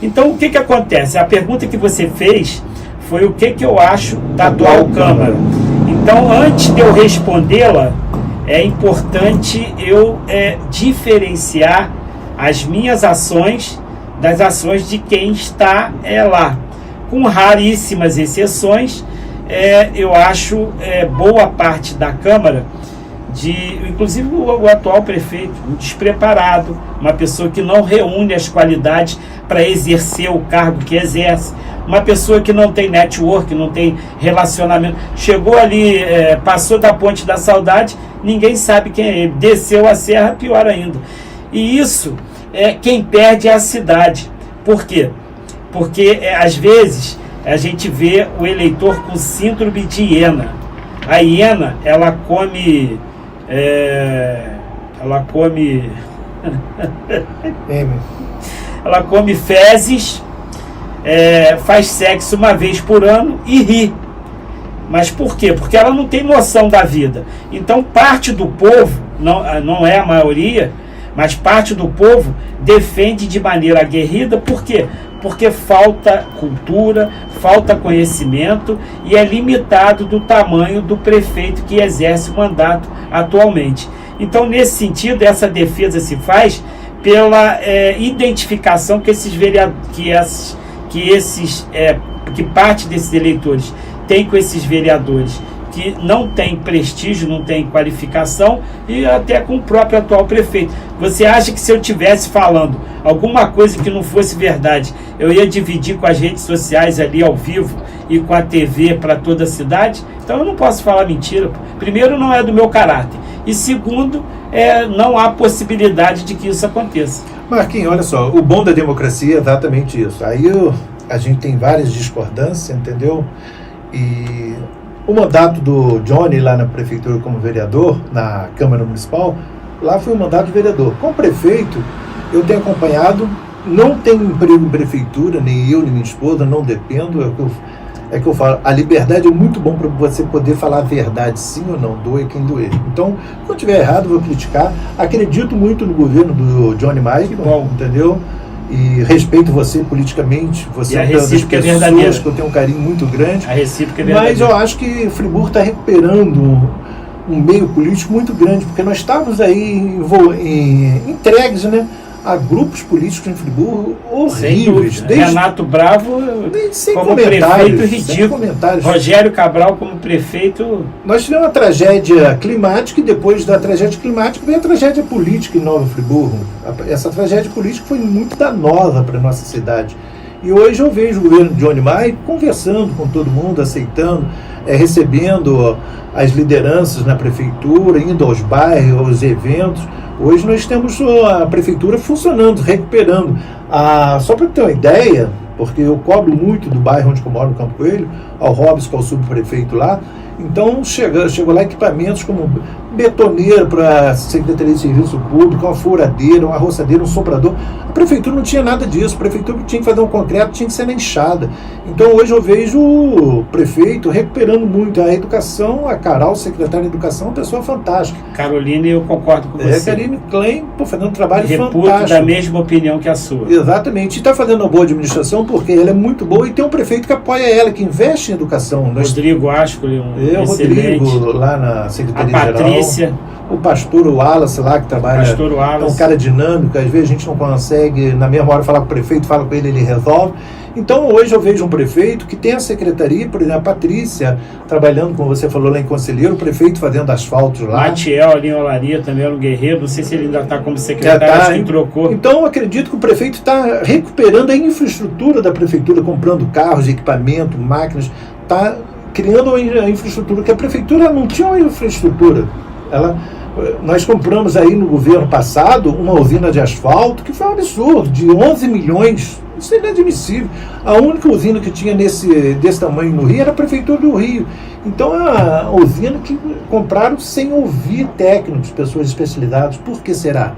A: Então, o que acontece? A pergunta que você fez foi o que eu acho da atual Câmara. Então, antes de eu respondê-la, é importante eu diferenciar as minhas ações das ações de quem está lá. Com raríssimas exceções, eu acho boa parte da Câmara, inclusive o atual prefeito, um despreparado, uma pessoa que não reúne as qualidades para exercer o cargo que exerce, uma pessoa que não tem network, não tem relacionamento, chegou ali, passou da Ponte da Saudade, ninguém sabe quem é ele, desceu a serra, pior ainda. E isso, quem perde é a cidade. Por quê? Porque às vezes a gente vê o eleitor com síndrome de hiena. A hiena, ela come ela come fezes, faz sexo uma vez por ano e ri. Mas por quê? Porque ela não tem noção da vida. Então parte do povo, não é a maioria, mas parte do povo defende de maneira aguerrida. Por quê? Porque falta cultura, falta conhecimento e é limitado do tamanho do prefeito que exerce o mandato atualmente. Então, nesse sentido, essa defesa se faz pela identificação que que parte desses eleitores tem com esses vereadores, que não tem prestígio, não tem qualificação, e até com o próprio atual prefeito. Você acha que se eu estivesse falando alguma coisa que não fosse verdade, eu ia dividir com as redes sociais ali ao vivo e com a TV para toda a cidade? Então eu não posso falar mentira. Primeiro, não é do meu caráter. E segundo, não há possibilidade de que isso aconteça.
B: Marquinhos, olha só, o bom da democracia é exatamente isso. Aí a gente tem várias discordâncias, entendeu? E o mandato do Johnny lá na prefeitura como vereador, na Câmara Municipal, lá foi um mandato de vereador. Como prefeito, eu tenho acompanhado, não tenho emprego em prefeitura, nem eu, nem minha esposa, não dependo, é que eu falo, a liberdade é muito bom para você poder falar a verdade, sim ou não, doer quem doer. Então, quando tiver errado, vou criticar. Acredito muito no governo do Johnny Maicon, entendeu? E respeito você politicamente, você é uma das pessoas que eu tenho um carinho muito grande.
A: A recíproca é verdadeira.
B: Mas eu acho que Friburgo está recuperando um meio político muito grande, porque nós estávamos aí entregues, né, a grupos políticos em Friburgo horríveis.
A: Renato Bravo como prefeito ridículo. Rogério Cabral como prefeito.
B: Nós tivemos uma tragédia climática e depois da tragédia climática veio a tragédia política em Nova Friburgo. Essa tragédia política foi muito danosa para a nossa cidade. E hoje eu vejo o governo de Johnny Maicon conversando com todo mundo, aceitando, recebendo as lideranças na prefeitura, indo aos bairros, aos eventos. Hoje nós temos a prefeitura funcionando, recuperando. Só para ter uma ideia, porque eu cobro muito do bairro onde eu moro, no Campo Coelho, ao Robson, que é o subprefeito lá. Então chegou lá equipamentos como betoneira para a Secretaria de Serviço Público, uma furadeira, uma roçadeira, um soprador. A prefeitura não tinha nada disso. A prefeitura tinha que fazer um concreto, tinha que ser na enxada. Então hoje eu vejo o prefeito recuperando muito a educação. A Carol, secretária de Educação, uma pessoa fantástica.
A: Caroline, eu concordo com você.
B: Caroline Klein, fazendo um trabalho
A: fantástico. Reputo da mesma opinião que a sua.
B: Exatamente. E está fazendo uma boa administração porque ela é muito boa e tem um prefeito que apoia ela, que investe em educação.
A: Rodrigo Ascoli,
B: o Rodrigo, lá na Secretaria
A: Geral. A Patrícia.
B: O pastor Wallace lá, que trabalha, é um cara dinâmico, às vezes a gente não consegue, na mesma hora, falar com o prefeito, fala com ele resolve. Então, hoje eu vejo um prefeito que tem a secretaria, por exemplo, a Patrícia, trabalhando, como você falou, lá em Conselheiro, o prefeito fazendo asfaltos lá.
A: Matiel, ali em Olaria, também era um guerreiro, não sei se ele ainda está como secretário, acho que trocou.
B: Então, eu acredito que o prefeito está recuperando a infraestrutura da prefeitura, comprando carros, equipamento, máquinas, está criando a infraestrutura, que a prefeitura não tinha uma infraestrutura. Nós compramos aí no governo passado uma usina de asfalto que foi um absurdo, de 11 milhões. Isso é inadmissível. A única usina que tinha desse tamanho no Rio era a Prefeitura do Rio. Então, a usina que compraram sem ouvir técnicos, pessoas especializadas. Por que será?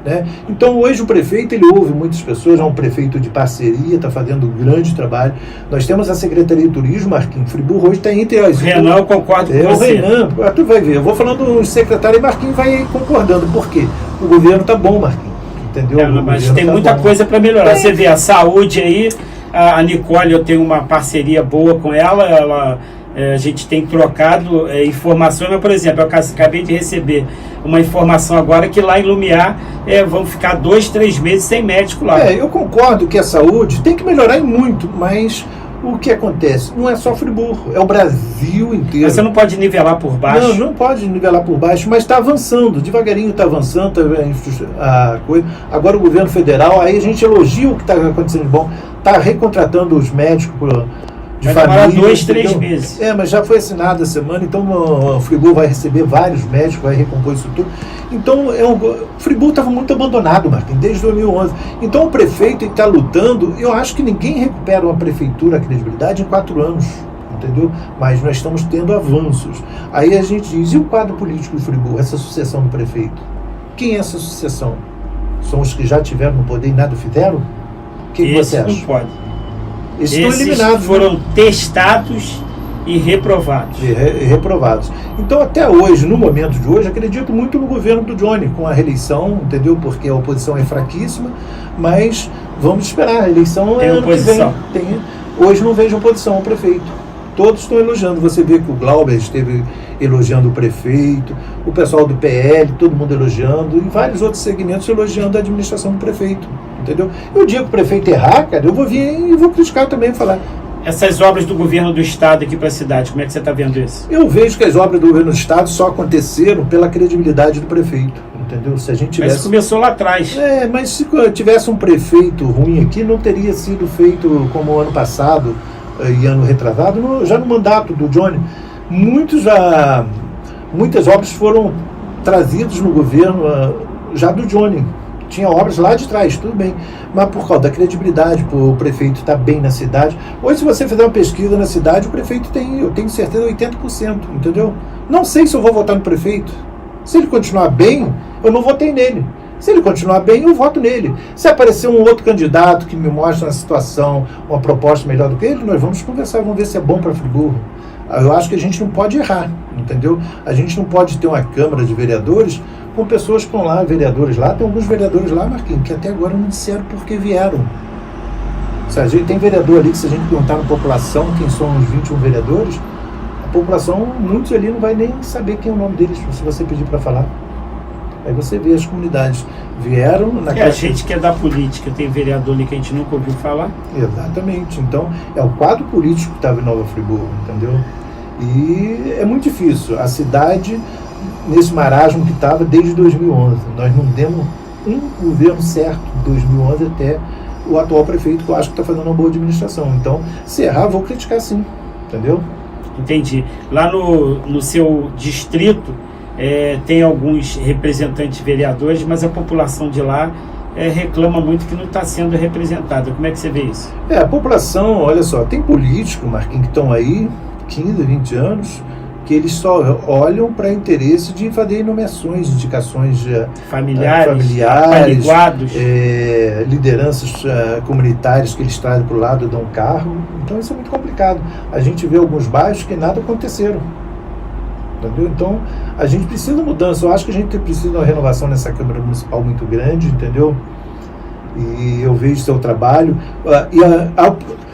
B: Né? Então, hoje o prefeito, ele ouve muitas pessoas, é um prefeito de parceria, está fazendo um grande trabalho. Nós temos a Secretaria de Turismo, Marquinhos. Friburgo hoje está entre as...
A: Renan, eu concordo com você.
B: Renan, tu vai ver, eu vou falando do secretário e Marquinhos vai concordando. Por quê? O governo está bom, Marquinhos. Entendeu?
A: Mas tem muita coisa para melhorar. Você vê a saúde aí, a Nicole, eu tenho uma parceria boa com ela, a gente tem trocado informações, mas, por exemplo, eu acabei de receber uma informação agora que lá em Lumiar vão ficar 2, 3 meses sem médico lá.
B: Eu concordo que a saúde tem que melhorar e muito, mas o que acontece? Não é só Friburgo, é o Brasil inteiro.
A: Mas você não pode nivelar por baixo?
B: Não pode nivelar por baixo, mas está avançando, devagarinho está avançando a coisa. Agora o governo federal, aí a gente elogia o que está acontecendo de bom, está recontratando os médicos de
A: vai
B: família.
A: Vai demorar 2, 3 meses.
B: Mas já foi assinada a semana, então o Friburgo vai receber vários médicos, vai recompor isso tudo. Então, o Friburgo estava muito abandonado, Marquinhos, desde 2011. Então, o prefeito está lutando. Eu acho que ninguém recupera uma prefeitura, a credibilidade, em 4 anos, entendeu? Mas nós estamos tendo avanços. Aí a gente diz, e o quadro político do Friburgo, essa sucessão do prefeito? Quem é essa sucessão? São os que já tiveram no poder e nada fizeram? O que você acha?
A: Não pode.
B: Esses estão eliminados.
A: Foram testados e reprovados.
B: Reprovados. Então, até hoje, no momento de hoje, acredito muito no governo do Johnny, com a reeleição, entendeu? Porque a oposição é fraquíssima, mas vamos esperar. A eleição
A: tem oposição.
B: Hoje não vejo oposição ao prefeito. Todos estão elogiando. Você vê que o Glauber esteve elogiando o prefeito, o pessoal do PL, todo mundo elogiando, e vários outros segmentos elogiando a administração do prefeito. Entendeu? E o dia que o prefeito errar, cara, eu vou vir e vou criticar também, falar.
A: Essas obras do governo do estado aqui para a cidade, como é que você está vendo isso?
B: Eu vejo que as obras do governo do estado só aconteceram pela credibilidade do prefeito, entendeu? Se a gente tivesse...
A: Mas começou lá atrás.
B: Mas se tivesse um prefeito ruim aqui, não teria sido feito como o ano passado e ano retrasado, já no mandato do Johnny. Muitas obras foram trazidas no governo já do Johnny. Tinha obras lá de trás, tudo bem, mas por causa da credibilidade, o prefeito está bem na cidade. Hoje, se você fizer uma pesquisa na cidade, o prefeito tem, eu tenho certeza, 80%, entendeu? Não sei se eu vou votar no prefeito. Se ele continuar bem, eu não votei nele. Se ele continuar bem, eu voto nele. Se aparecer um outro candidato que me mostre uma situação, uma proposta melhor do que ele, nós vamos conversar, vamos ver se é bom para Friburgo. Eu acho que a gente não pode errar, entendeu? A gente não pode ter uma Câmara de Vereadores com pessoas que estão lá, vereadores lá. Tem alguns vereadores lá, Marquinhos, que até agora não disseram por que vieram. Se a gente tem vereador ali que, se a gente perguntar na população quem são os 21 vereadores, a população, muitos ali não vai nem saber quem é o nome deles, se você pedir para falar. Aí você vê as comunidades vieram...
A: A gente que é da política, tem vereador ali que a gente nunca ouviu falar.
B: Exatamente. Então, é o quadro político que estava em Nova Friburgo, entendeu? E é muito difícil. A cidade, nesse marasmo que estava desde 2011. Nós não demos um governo certo de 2011 até o atual prefeito, que eu acho que está fazendo uma boa administração. Então, se errar, vou criticar sim. Entendeu?
A: Entendi. Lá no seu distrito, tem alguns representantes vereadores, mas a população de lá reclama muito que não está sendo representada. Como é que você vê isso?
B: A população, olha só, tem políticos, Marquinhos, que estão aí 15, 20 anos, que eles só olham para interesse de fazer nomeações, indicações
A: familiares,
B: lideranças comunitárias que eles trazem para o lado, dão carro. Então isso é muito complicado. A gente vê alguns bairros que nada aconteceram. Entendeu? Então, a gente precisa de mudança. Eu acho que a gente precisa de uma renovação nessa Câmara Municipal muito grande, entendeu? E eu vejo seu trabalho.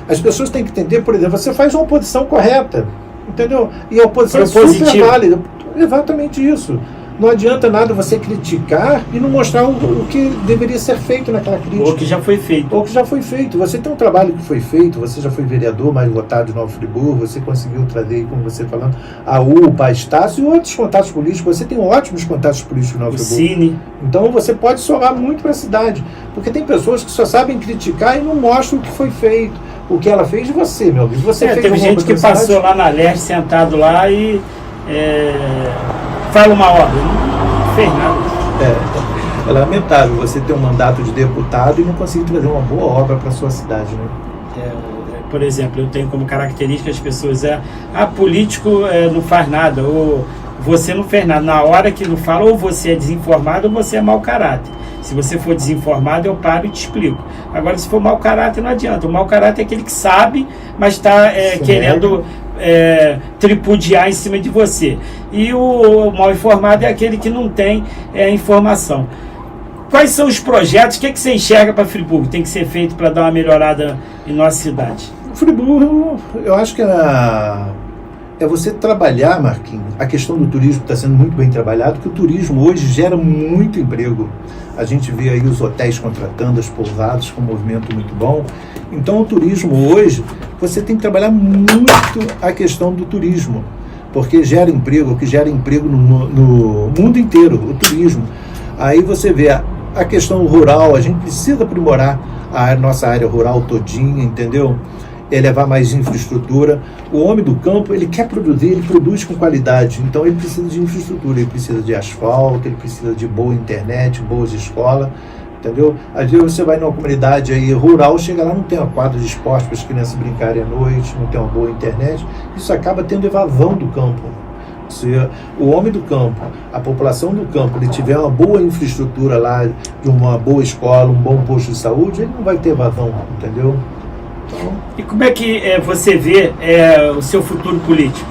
B: As pessoas têm que entender, por exemplo, você faz uma oposição correta, entendeu? E a oposição é super válida. Exatamente isso. Não adianta nada você criticar e não mostrar o que deveria ser feito naquela crítica.
A: Ou que já foi feito.
B: Ou que já foi feito. Você tem um trabalho que foi feito, você já foi vereador mais votado de Nova Friburgo, você conseguiu trazer, como você falando, a UPA, a Estácio e outros contatos políticos. Você tem ótimos contatos políticos em Nova Friburgo.
A: Cine.
B: Então você pode somar muito para a cidade. Porque tem pessoas que só sabem criticar e não mostram o que foi feito. O que ela fez de você, meu amigo. Você fez
A: teve gente que passou lá na Leste, sentado lá e... fala uma obra, fez nada.
B: É lamentável você ter um mandato de deputado e não conseguir trazer uma boa obra para a sua cidade, né?
A: Por exemplo, eu tenho como característica as pessoas político não faz nada, ou você não fez nada. Na hora que não fala, ou você é desinformado ou você é mau caráter. Se você for desinformado, eu paro e te explico. Agora, se for mau caráter, não adianta. O mau caráter é aquele que sabe, mas está querendo tripudiar em cima de você. E o mal informado é aquele que não tem informação. Quais são os projetos? O que você enxerga para Friburgo? Tem que ser feito para dar uma melhorada em nossa cidade?
B: Friburgo, eu acho que é você trabalhar, Marquinhos. A questão do turismo está sendo muito bem trabalhado, porque o turismo hoje gera muito emprego. A gente vê aí os hotéis contratando, as pousadas com um movimento muito bom. Então o turismo hoje, você tem que trabalhar muito a questão do turismo, porque gera emprego, o que gera emprego no mundo inteiro, o turismo. Aí você vê a questão rural, a gente precisa aprimorar a nossa área rural todinha, entendeu? Levar mais infraestrutura. O homem do campo, ele quer produzir, ele produz com qualidade, então ele precisa de infraestrutura, ele precisa de asfalto, ele precisa de boa internet, boas escolas, entendeu? Às vezes você vai numa comunidade aí rural, chega lá, não tem uma quadra de esporte para as crianças brincarem à noite, não tem uma boa internet, isso acaba tendo evasão do campo. Se o homem do campo, a população do campo, ele tiver uma boa infraestrutura lá, de uma boa escola, um bom posto de saúde, ele não vai ter evasão, entendeu? Então,
A: e como é que você vê o seu futuro político?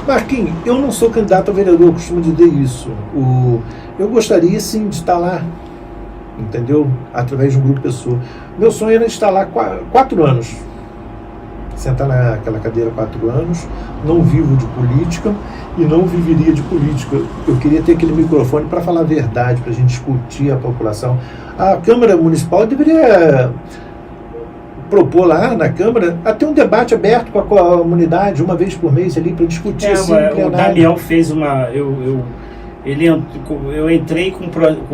B: Marquinhos, eu não sou candidato a vereador, eu costumo dizer isso. Eu gostaria sim de estar lá, entendeu? Através de um grupo de pessoas. Meu sonho era estar lá 4 anos. Sentar naquela cadeira 4 anos, não vivo de política e não viveria de política. Eu queria ter aquele microfone para falar a verdade, para a gente discutir a população. A Câmara Municipal deveria propor lá na Câmara até um debate aberto com a comunidade, uma vez por mês ali, para discutir assim,
A: o Daniel fez uma... Eu entrei com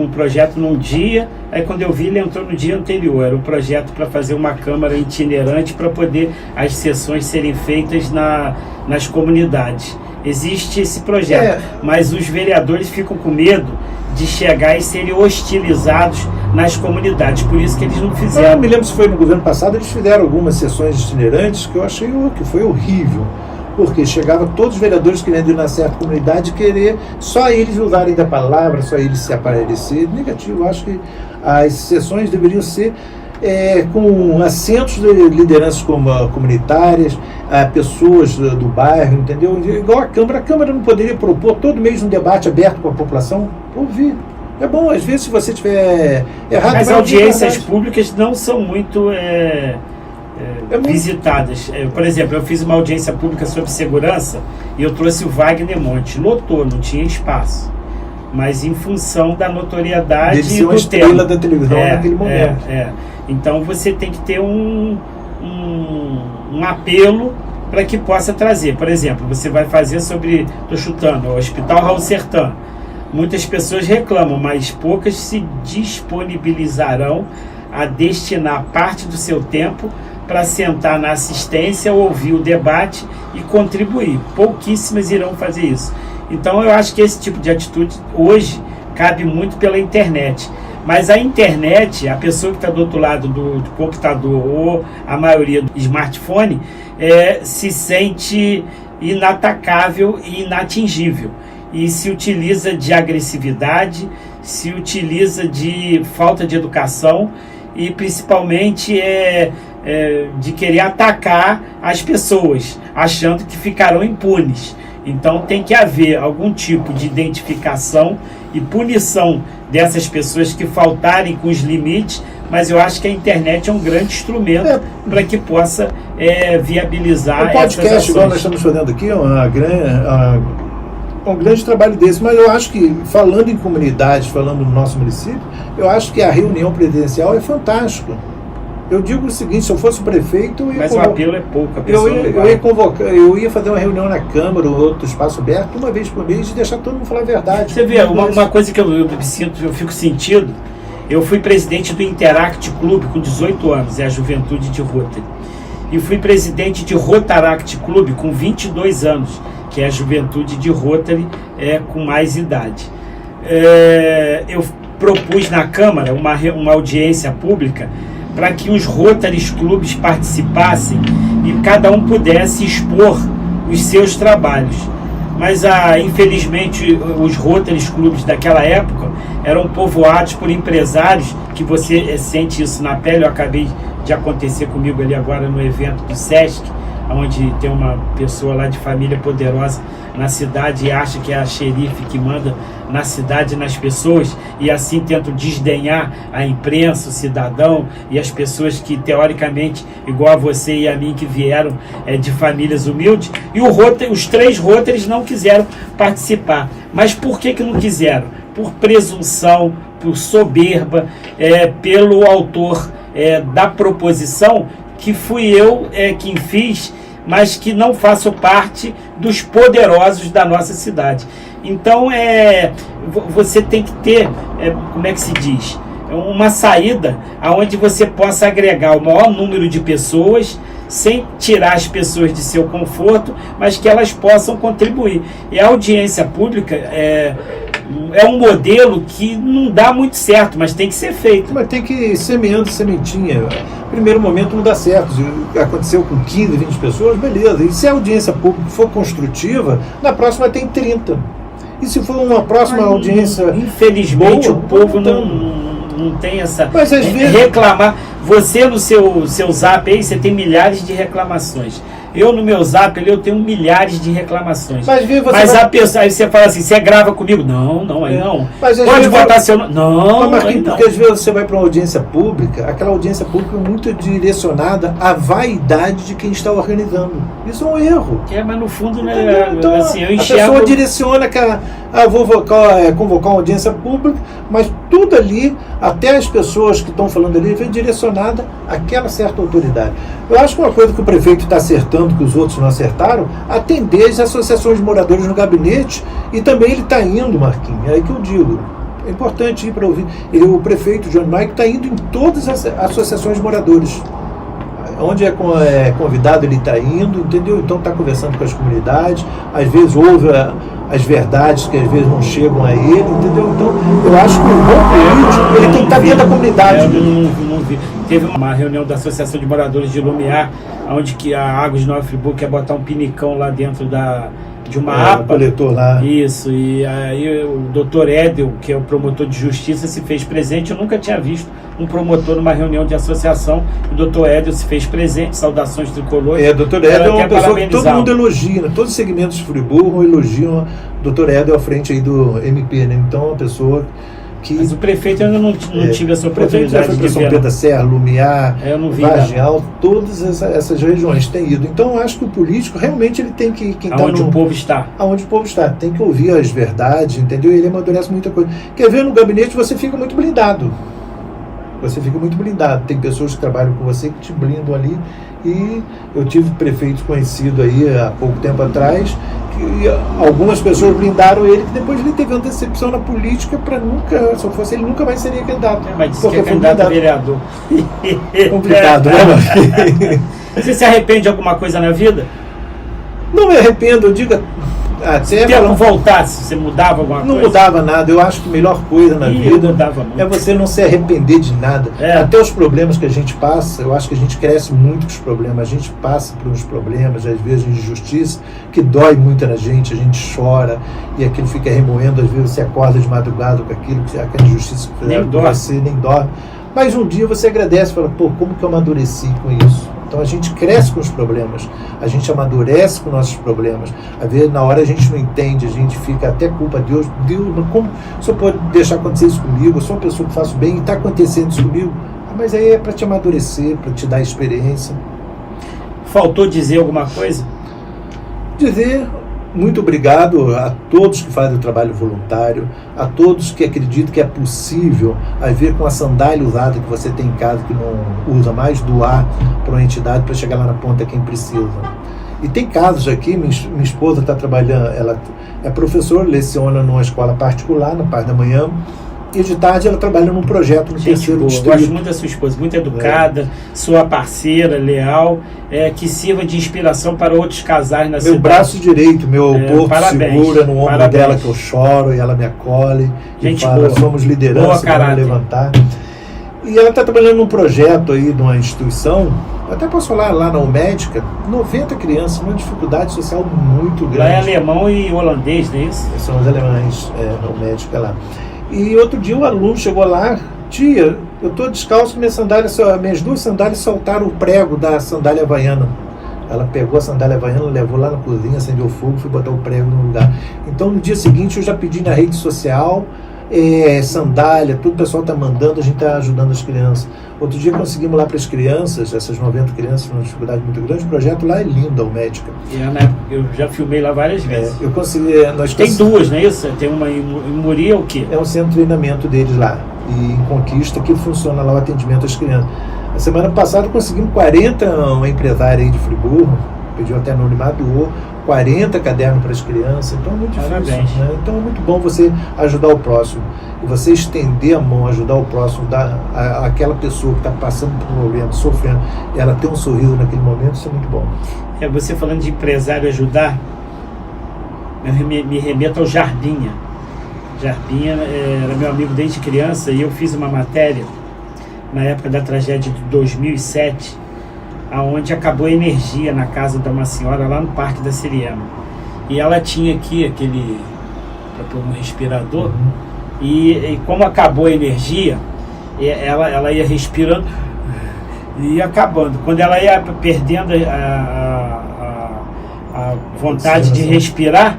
A: um projeto num dia, aí quando eu vi ele entrou no dia anterior, era um projeto para fazer uma câmara itinerante para poder as sessões serem feitas nas comunidades. Existe esse projeto, mas os vereadores ficam com medo de chegar e serem hostilizados nas comunidades, por isso que eles não fizeram.
B: Eu me lembro se foi no governo passado, eles fizeram algumas sessões itinerantes que eu achei que foi horrível. Porque chegava todos os vereadores querendo ir na certa comunidade, querer só eles usarem da palavra, só eles se aparecer. Negativo, eu acho que as sessões deveriam ser com assentos de lideranças comunitárias, pessoas do bairro, entendeu? Igual a Câmara não poderia propor todo mês um debate aberto com a população? Ouvir. É bom, às vezes, se você tiver errado...
A: As audiências públicas não são muito... visitadas. Por exemplo, eu fiz uma audiência pública sobre segurança e eu trouxe o Wagner Monte. Lotou, não tinha espaço. Mas em função da notoriedade
B: e do tema da televisão naquele momento.
A: Então você tem que ter um apelo para que possa trazer. Por exemplo, você vai fazer sobre, estou chutando, o Hospital Raul Sertã. Muitas pessoas reclamam, mas poucas se disponibilizarão a destinar parte do seu tempo para sentar na assistência, ouvir o debate e contribuir. Pouquíssimas irão fazer isso. Então eu acho que esse tipo de atitude hoje cabe muito pela internet. Mas a internet, a pessoa que está do outro lado do computador ou a maioria do smartphone, se sente inatacável e inatingível. E se utiliza de agressividade, se utiliza de falta de educação e principalmente de querer atacar as pessoas, achando que ficarão impunes. Então tem que haver algum tipo de identificação e punição dessas pessoas que faltarem com os limites, mas eu acho que a internet é um grande instrumento para que possa viabilizar
B: o podcast, igual nós estamos fazendo aqui, um grande trabalho desse, mas eu acho que, falando em comunidades, falando no nosso município, eu acho que a reunião presidencial é fantástico. Eu digo o seguinte, se eu fosse o prefeito...
A: Mas o apelo é pouco, a pessoa
B: eu ia fazer uma reunião na Câmara ou outro espaço aberto, uma vez por mês, e deixar todo mundo falar a verdade.
A: Você vê, uma coisa que eu fico sentindo, eu fui presidente do Interact Clube com 18 anos, é a juventude de Rotary. E fui presidente de Rotaract Clube com 22 anos, que é a juventude de Rotary com mais idade. eu propus na Câmara uma audiência pública para que os Rotary Clubes participassem e cada um pudesse expor os seus trabalhos. Mas, infelizmente, os Rotary Clubes daquela época eram povoados por empresários, que você sente isso na pele. Eu acabei de acontecer comigo ali agora no evento do Sesc, onde tem uma pessoa lá de família poderosa na cidade e acha que é a xerife que manda na cidade e nas pessoas, e assim tentam desdenhar a imprensa, o cidadão e as pessoas que teoricamente, igual a você e a mim, que vieram de famílias humildes. E os 3 Rotaries não quiseram participar. Mas por que não quiseram? Por presunção, por soberba, pelo autor da proposição, que fui eu quem fiz, mas que não faço parte dos poderosos da nossa cidade. Então, você tem que ter, como é que se diz, uma saída onde você possa agregar o maior número de pessoas, sem tirar as pessoas de seu conforto, mas que elas possam contribuir. E a audiência pública é um modelo que não dá muito certo, mas tem que ser feito.
B: Mas tem que ir semeando sementinha. Primeiro momento não dá certo. Se aconteceu com 15, 20 pessoas, beleza. E se a audiência pública for construtiva, na próxima tem 30. E se for uma próxima audiência...
A: Infelizmente,
B: boa,
A: o povo não tem essa...
B: Mas às vezes...
A: Reclamar. Você no seu zap aí, você tem milhares de reclamações. Eu no meu zap eu tenho milhares de reclamações. Mas a pessoa, aí você fala assim, você grava comigo? Não, aí não. Pode botar seu nome? Não,
B: mas porque às vezes você vai para uma audiência pública, aquela audiência pública é muito direcionada à vaidade de quem está organizando. Isso é um erro.
A: Mas no fundo, né?
B: Então,
A: assim, eu
B: enxergo... A pessoa direciona que vou convocar uma audiência pública, mas tudo ali, até as pessoas que estão falando ali, vem direcionada àquela certa autoridade. Eu acho que uma coisa que o prefeito está acertando, que os outros não acertaram, atender as associações de moradores no gabinete, e também ele está indo, Marquinhos, é aí que eu digo, é importante ir para ouvir. O prefeito John Mike está indo em todas as associações de moradores. Onde é convidado, ele está indo, entendeu? Então está conversando com as comunidades, às vezes ouve as verdades que às vezes não chegam a ele, entendeu? Então eu acho que o bom político, ele tem que estar dentro da comunidade.
A: Não vi. Teve uma reunião da Associação de Moradores de Lumiar, onde que a Águas de Nova Friburgo quer botar um pinicão lá dentro de uma APA.
B: Coletor lá.
A: Isso, e aí o doutor Edel, que é o promotor de justiça, se fez presente. Eu nunca tinha visto um promotor numa reunião de associação. O doutor Edel se fez presente, saudações tricolores.
B: O doutor Edel é uma pessoa que todo mundo elogia, né? Todos os segmentos de Friburgo elogiam o doutor Edel à frente aí do MP, né? Então é uma pessoa que...
A: Mas o prefeito ainda não tive essa oportunidade de
B: São Pedro da Serra, Lumiar, Vargem Alta, todas essas regiões têm ido. Então eu acho que o político realmente ele tem que...
A: Aonde o povo está.
B: Aonde o povo está. Tem que ouvir as verdades, entendeu? E ele amadurece muita coisa. Quer ver, no gabinete você fica muito blindado. Você fica muito blindado. Tem pessoas que trabalham com você que te blindam ali. E eu tive prefeito conhecido aí há pouco tempo atrás, que algumas pessoas blindaram ele, que depois ele teve uma decepção na política para nunca, se eu fosse ele, nunca mais seria candidato.
A: Mas disse que é candidato a vereador.
B: Complicado, né?
A: Você se arrepende de alguma coisa na vida?
B: Não me arrependo, eu digo...
A: Se o tempo voltasse, você mudava alguma coisa?
B: Não mudava nada. Eu acho que a melhor coisa na vida é você não se arrepender de nada. Até os problemas que a gente passa, eu acho que a gente cresce muito com os problemas. A gente passa por uns problemas, às vezes de injustiça, que dói muito na gente, a gente chora e aquilo fica remoendo. Às vezes você acorda de madrugada com aquilo, aquela injustiça que você nem dorme. Mas um dia você agradece e fala, como que eu amadureci com isso? Então a gente cresce com os problemas, a gente amadurece com nossos problemas. Às vezes na hora a gente não entende, a gente fica até culpa de Deus. Deus, como o senhor pode deixar acontecer isso comigo? Eu sou uma pessoa que faço bem e está acontecendo isso comigo. Mas aí é para te amadurecer, para te dar experiência.
A: Faltou dizer alguma coisa?
B: Dizer muito obrigado a todos que fazem o trabalho voluntário, a todos que acreditam que é possível, a ver com a sandália usada que você tem em casa, que não usa mais, doar para uma entidade para chegar lá na ponta quem precisa. E tem casos aqui, minha esposa está trabalhando, ela é professora, leciona numa escola particular, na parte da manhã, E de tarde ela trabalha num projeto no
A: Gente
B: terceiro
A: boa,
B: distrito.
A: gosto muito da sua esposa, muito educada, sua parceira, leal, que sirva de inspiração para outros casais na
B: Meu
A: cidade.
B: braço direito, meu porto
A: parabéns,
B: segura no ombro
A: parabéns.
B: dela que eu choro e ela me acolhe.
A: Gente
B: e fala,
A: boa.
B: somos liderança,
A: Boa
B: vamos
A: caráter.
B: levantar. E ela está trabalhando num projeto aí, numa instituição, até posso falar lá na UMédica, 90 crianças, uma dificuldade social muito grande.
A: Lá é alemão e holandês, não é isso?
B: São os alemães, na UMédica lá. E outro dia um aluno chegou lá, tia, eu estou descalço, minhas duas sandálias soltaram o prego da sandália havaiana. Ela pegou a sandália havaiana, levou lá na cozinha, acendeu o fogo, foi botar o prego no lugar. Então no dia seguinte eu já pedi na rede social, sandália, tudo o pessoal está mandando, a gente está ajudando as crianças. Outro dia conseguimos lá para as crianças, essas 90 crianças com uma dificuldade muito grande, o projeto lá é lindo, a médica.
A: Eu já filmei lá várias vezes.
B: Eu consegui,
A: Tem duas, não é isso? Tem uma em Muri, o quê?
B: É um centro de treinamento deles lá, e em Conquista, que funciona lá o atendimento às crianças. A semana passada conseguimos 40, uma empresária aí de Friburgo, pediu até anonimato, doou 40 cadernos para as crianças, então é muito difícil.
A: Parabéns.
B: Né? Então é muito bom você ajudar o próximo, e você estender a mão, ajudar o próximo, aquela pessoa que está passando por um problema, sofrendo, e ela ter um sorriso naquele momento, isso é muito bom.
A: Você falando de empresário ajudar, me remeto ao Jarbinha. Jarbinha era meu amigo desde criança, e eu fiz uma matéria na época da tragédia de 2007, aonde acabou a energia na casa de uma senhora lá no Parque da Siriema. E ela tinha aqui aquele, para pôr um respirador, e como acabou a energia, ela ia respirando e ia acabando. Quando ela ia perdendo a vontade de respirar,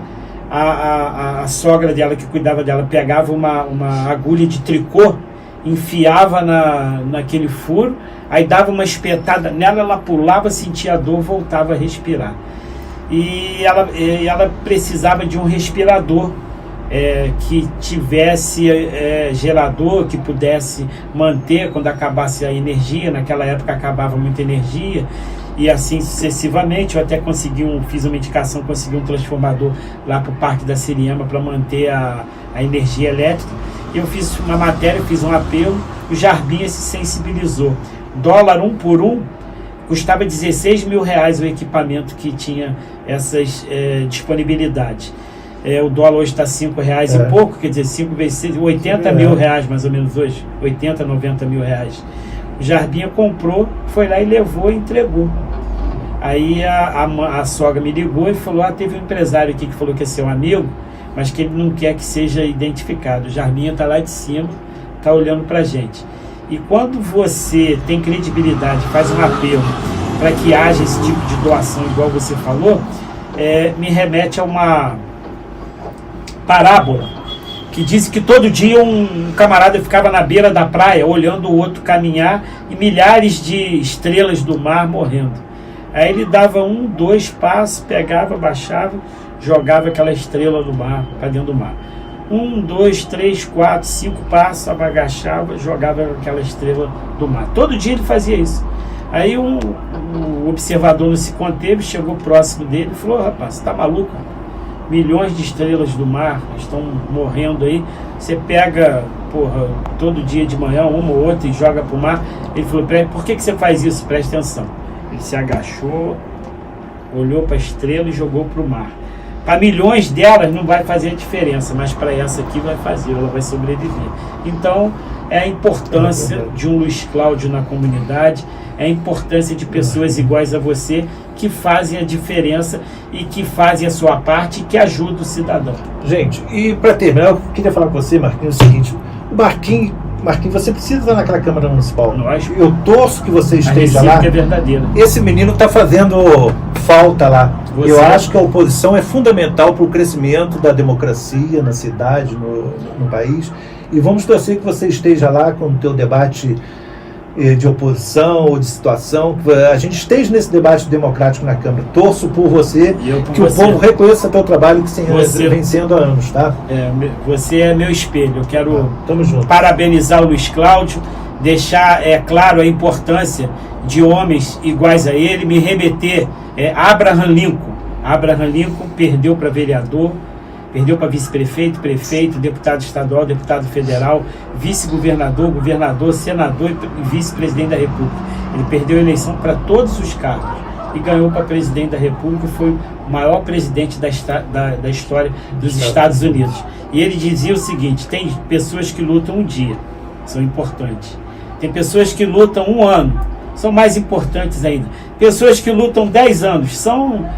A: a sogra dela, que cuidava dela, pegava uma agulha de tricô, enfiava naquele furo, aí dava uma espetada nela, ela pulava, sentia a dor, voltava a respirar. E ela precisava de um respirador que tivesse gerador, que pudesse manter quando acabasse a energia. Naquela época acabava muita energia, e assim sucessivamente. Eu até fiz uma indicação, consegui um transformador lá para o Parque da Siriema para manter a energia elétrica. Eu fiz uma matéria, fiz um apelo, o Jarbinha se sensibilizou. Dólar 1 por 1, custava 16 mil reais o equipamento que tinha essas disponibilidades. O dólar hoje está 5 reais e pouco, quer dizer, 5 vezes 6, 80 mil reais mais ou menos hoje, 80, 90 mil reais. O Jarbinha comprou, foi lá e levou e entregou. Aí a sogra me ligou e falou, teve um empresário aqui que falou que é seu amigo, mas que ele não quer que seja identificado. O Jarbinha está lá de cima, está olhando para a gente. E quando você tem credibilidade, faz um apelo para que haja esse tipo de doação, igual você falou, me remete a uma parábola que diz que todo dia um camarada ficava na beira da praia olhando o outro caminhar e milhares de estrelas do mar morrendo. Aí ele dava 1, 2 passos, pegava, baixava, jogava aquela estrela no mar, para dentro do mar. 1, 2, 3, 4, 5 passos, agachava, jogava aquela estrela do mar. Todo dia ele fazia isso. Aí o observador não se conteve, chegou próximo dele e falou, rapaz, você tá maluco? Milhões de estrelas do mar estão morrendo aí. Você pega, todo dia de manhã, uma ou outra, e joga pro mar. Ele falou, por que você faz isso? Presta atenção. Ele se agachou, olhou para a estrela e jogou pro mar. Para milhões delas não vai fazer a diferença, mas para essa aqui vai fazer, ela vai sobreviver. Então, é a importância de um Luiz Cláudio na comunidade, é a importância de pessoas iguais a você, que fazem a diferença e que fazem a sua parte e que ajudam o cidadão.
B: Gente, e para terminar, eu queria falar com você, Marquinhos, o seguinte: o Marquinhos, você precisa estar naquela Câmara Municipal.
A: Lógico.
B: Eu torço que você esteja lá.
A: É verdadeira.
B: Esse menino está fazendo falta lá. Eu acho que a oposição é fundamental para o crescimento da democracia na cidade, no país. E vamos torcer que você esteja lá com o teu debate de oposição ou de situação, que a gente esteja nesse debate democrático na Câmara. Torço por você, que o povo reconheça teu trabalho que vem sendo há anos, tá?
A: Você é meu espelho. Eu quero
B: tamo junto.
A: Parabenizar o Luiz Cláudio, deixar claro a importância de homens iguais a ele, me remeter Abraham Lincoln. Abraham Lincoln perdeu para vereador, Perdeu para vice-prefeito, prefeito, deputado estadual, deputado federal, vice-governador, governador, senador e vice-presidente da República. Ele perdeu a eleição para todos os cargos e ganhou para presidente da República, foi o maior presidente da história dos Estados Unidos. E ele dizia o seguinte: tem pessoas que lutam um dia, são importantes. Tem pessoas que lutam um ano, são mais importantes ainda. Pessoas que lutam 10 anos, são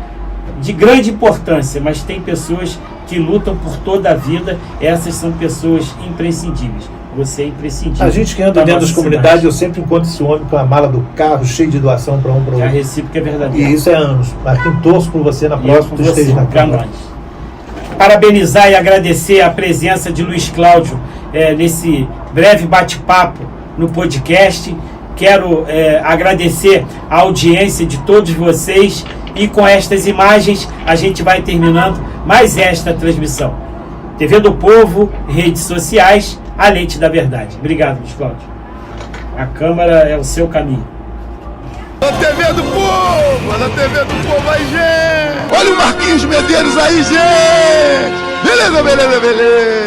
A: de grande importância, mas tem pessoas que lutam por toda a vida, essas são pessoas imprescindíveis. Você é imprescindível.
B: A gente que anda dentro das comunidades, eu sempre encontro esse homem com a mala do carro, cheio de doação para um para o outro.
A: Já recíproco é verdadeiro.
B: E isso é anos. Marquinhos, torço por você na próxima, tu esteja na Câmara.
A: Parabenizar e agradecer a presença de Luiz Cláudio nesse breve bate-papo no podcast. Quero agradecer a audiência de todos vocês e com estas imagens a gente vai terminando mais esta transmissão. TV do Povo, redes sociais, a lente da verdade. Obrigado, Luiz Cláudio. A Câmara é o seu caminho.
C: Na TV do Povo, na TV do Povo aí, gente! Olha o Marquinhos Medeiros aí, gente! Beleza, beleza, beleza!